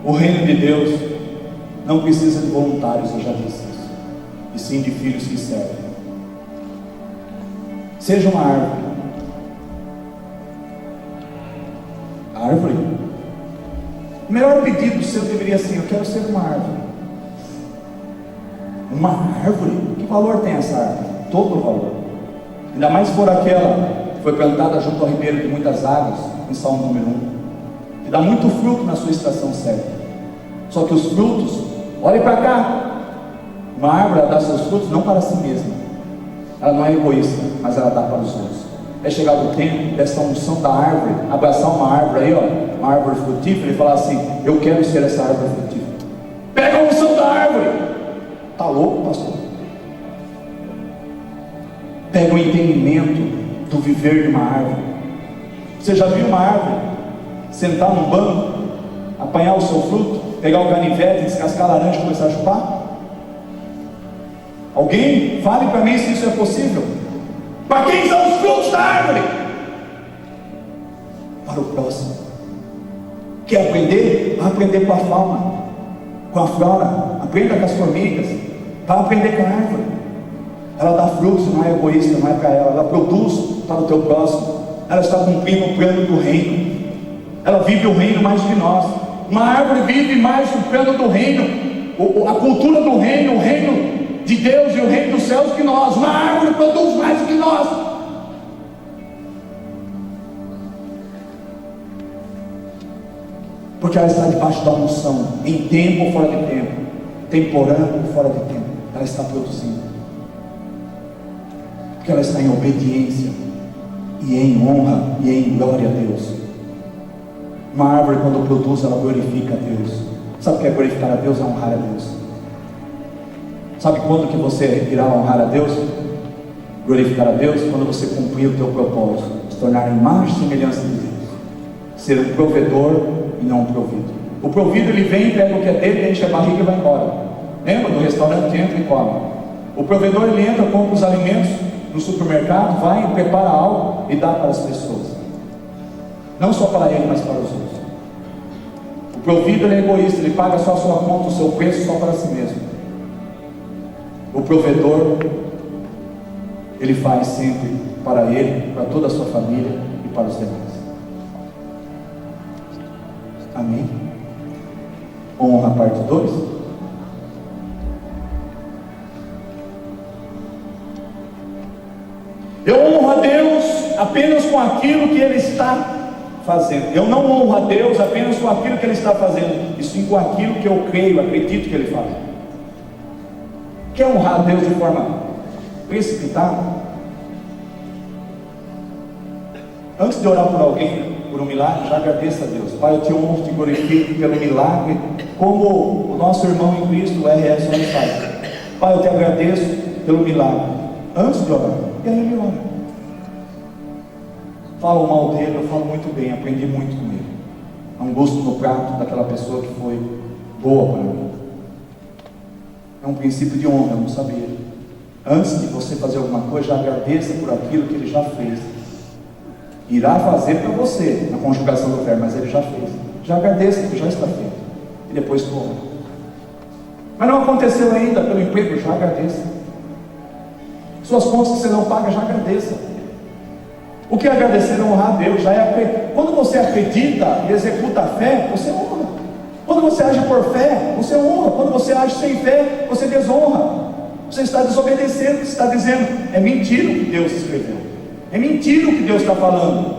O reino de Deus não precisa de voluntários, eu já disse isso, e sim de filhos que servem. Seja uma árvore, árvore. O melhor pedido seu deveria ser: eu quero ser uma árvore. Uma árvore? Que valor tem essa árvore? Todo o valor. Ainda mais se for aquela que foi plantada junto ao ribeiro de muitas águas, em Salmo número 1, que dá muito fruto na sua estação certa. Só que os frutos, olhe para cá, uma árvore ela dá seus frutos não para si mesma, ela não é egoísta, mas ela dá para os outros. É chegado o tempo dessa unção da árvore, abraçar uma árvore aí, ó, uma árvore frutífera, e falar assim: eu quero ser essa árvore frutífera. Pega a unção da árvore. Está louco, pastor? Pega o entendimento do viver de uma árvore. Você já viu uma árvore sentar num banco, apanhar o seu fruto, pegar o canivete, descascar a laranja e começar a chupar? Alguém fale para mim se isso é possível. Para quem são os frutos da árvore? Para o próximo. Quer aprender? Vai aprender com a fauna, com a flora. Aprenda com as formigas. Vai aprender com a árvore. Ela dá frutos, não é egoísta, não é para ela. Ela produz para o teu próximo. Ela está cumprindo o plano do reino. Ela vive o reino mais do que nós. Uma árvore vive mais o plano do reino, a cultura do reino, o reino de Deus e o reino dos céus que nós. Uma árvore produz mais do que nós. Porque ela está debaixo da unção, em tempo ou fora de tempo, temporâneo ou fora de tempo, ela está produzindo. Porque ela está em obediência e em honra e em glória a Deus. Uma árvore, quando produz, ela glorifica a Deus. Sabe o que é glorificar a Deus? É honrar a Deus. Sabe quando que você irá honrar a Deus? Glorificar a Deus? Quando você cumprir o teu propósito, se tornar a imagem e semelhança de Deus, ser um provedor e não um provido. O provido, ele vem, pega o que é dele, enche a barriga e vai embora. Lembra? No restaurante entra e come. O provedor, ele entra, compra os alimentos no supermercado, vai, prepara algo e dá para as pessoas, não só para ele, mas para os outros. O provido, ele é egoísta, ele paga só a sua conta, o seu preço só para si mesmo. O provedor, ele faz sempre para ele, para toda a sua família e para os demais. Amém? Honra, parte 2. Eu honro a Deus apenas com aquilo que Ele está fazendo. Eu não honro a Deus apenas com aquilo que Ele está fazendo, e sim com aquilo que eu creio, acredito que Ele faz. Quer honrar a Deus de forma precipitada? Antes de orar por alguém, por um milagre, já agradeça a Deus. Pai, eu te honro, te glorifico pelo milagre, como o nosso irmão em Cristo, o R.S. faz. Pai, eu te agradeço pelo milagre. Antes de orar, e aí ele ora. Falo mal dele, eu falo muito bem, aprendi muito com ele. Há um gosto no prato daquela pessoa que foi boa para mim. É um princípio de honra, eu não sabia. Antes de você fazer alguma coisa, já agradeça por aquilo que ele já fez. Irá fazer para você, na conjugação do verbo, mas ele já fez. Já agradeça, porque já está feito. E depois corra. Mas não aconteceu ainda pelo emprego, já agradeça. Suas contas que você não paga, já agradeça. O que é agradecer é honrar a Deus. Quando você acredita e executa a fé, você honra. Quando você age por fé, você honra. Quando você age sem fé, você desonra. Você está desobedecendo. Você está dizendo: é mentira o que Deus escreveu, é mentira o que Deus está falando.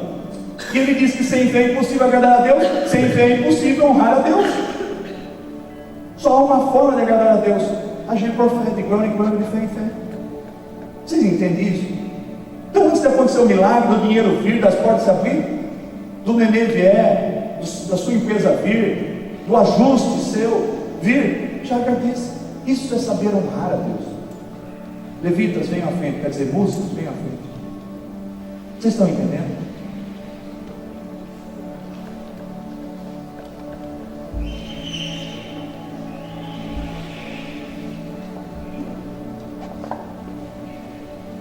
E Ele diz que sem fé é impossível agradar a Deus. Sem fé é impossível honrar a Deus. Só há uma forma de agradar a Deus: agir por fé, de glória em glória, de fé em fé. Vocês entendem isso? Então, antes de acontecer o milagre, do dinheiro vir, das portas se abrir, do nenê vier, da sua empresa vir, do ajuste seu vir, já agradeça. Isso é saber honrar a Deus. Levitas, venham à frente. Quer dizer, músicos, venham à frente. Vocês estão entendendo?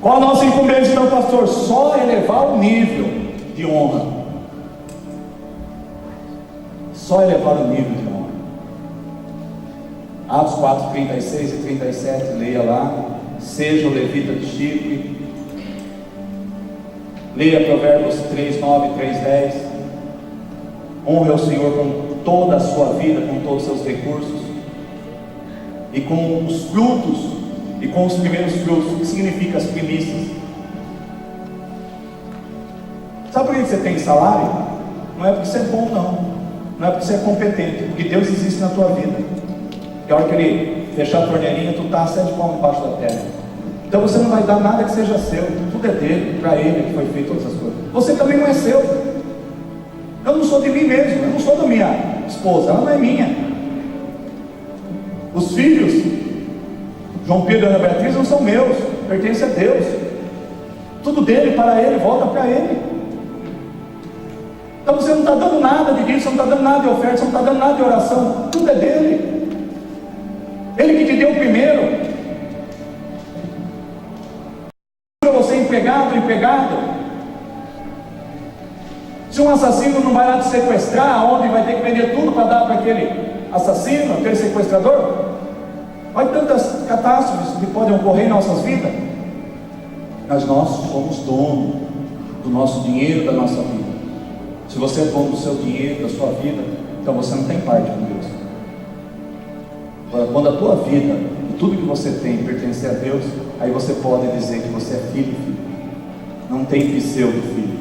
Qual a nossa incumbência, então, pastor? Só elevar o nível de honra. Só elevar o nível de honra. Atos 4, 36 e 37, leia lá. Seja o levita de Chipre. Leia Provérbios 3, 9 e 3, 10. Honre ao Senhor com toda a sua vida, com todos os seus recursos, e com os frutos, e com os primeiros frutos. O que significa as primícias? Sabe por que você tem salário? Não é porque você é bom, não é porque você é competente, porque Deus existe na tua vida. E a hora que Ele fechar a torneirinha, tu está 7 palmos debaixo da terra. Então você não vai dar nada que seja seu, tudo é dele, para Ele que foi feito todas as coisas. Você também não é seu. Eu não sou de mim mesmo, eu não sou da minha esposa, ela não é minha. Os filhos, João Pedro e Ana Beatriz, não são meus, pertencem a Deus. Tudo dele, para Ele, volta para Ele. Então você não está dando nada de dízimo, você não está dando nada de oferta, você não está dando nada de oração, tudo é dele. Ele que te deu primeiro. Você empregado. Se um assassino não vai lá te sequestrar, onde vai ter que vender tudo para dar para aquele assassino, aquele sequestrador? Olha tantas catástrofes que podem ocorrer em nossas vidas. Mas nós somos donos do nosso dinheiro, da nossa vida. Se você é dono do seu dinheiro, da sua vida, então você não tem parte com Deus. Agora, quando a tua vida e tudo que você tem pertencer a Deus, aí você pode dizer que você é filho. Não tem pseudo filho.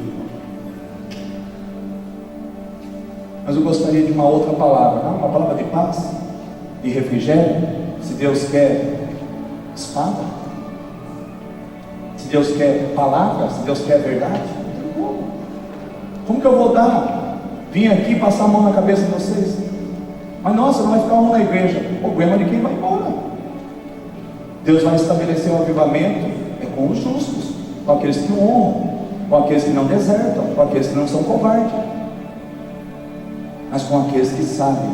Mas eu gostaria de uma outra palavra, uma palavra de paz, de refrigério. Se Deus quer espada, se Deus quer palavra, se Deus quer verdade, como que eu vou dar? Vim aqui passar a mão na cabeça de vocês? Mas nossa, não vai ficar um na igreja. O problema é de quem vai embora. Deus vai estabelecer um avivamento com os justos, com aqueles que o honram, com aqueles que não desertam, com aqueles que não são covardes, mas com aqueles que sabem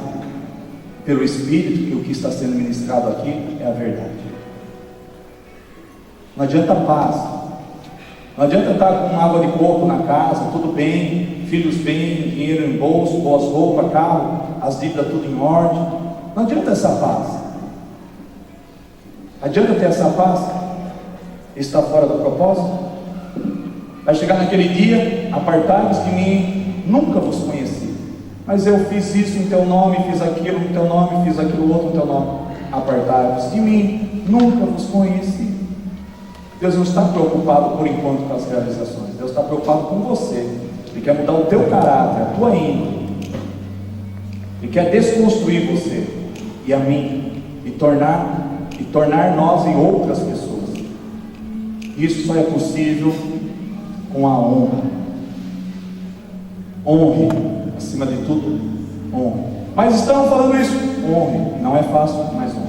pelo Espírito que o que está sendo ministrado aqui é a verdade. Não adianta paz, não adianta estar com água de coco na casa, tudo bem, filhos bem, dinheiro em bolso, boas roupas, carro, as dívidas tudo em ordem. Não adianta essa paz. Adianta ter essa paz e estar fora do propósito? Vai chegar naquele dia: apartai-vos de mim, nunca vos conheci. Mas eu fiz isso em teu nome, fiz aquilo em teu nome, fiz aquilo outro em teu nome. Apartai-vos de mim, nunca vos conheci. Deus não está preocupado por enquanto com as realizações. Deus está preocupado com você. Ele quer mudar o teu caráter, a tua índole. Ele quer desconstruir você e a mim, e tornar nós em outras pessoas. Isso só é possível com a honra. Honre, acima de tudo, honre. Mas estamos falando isso. Honre, não é fácil, mas honre.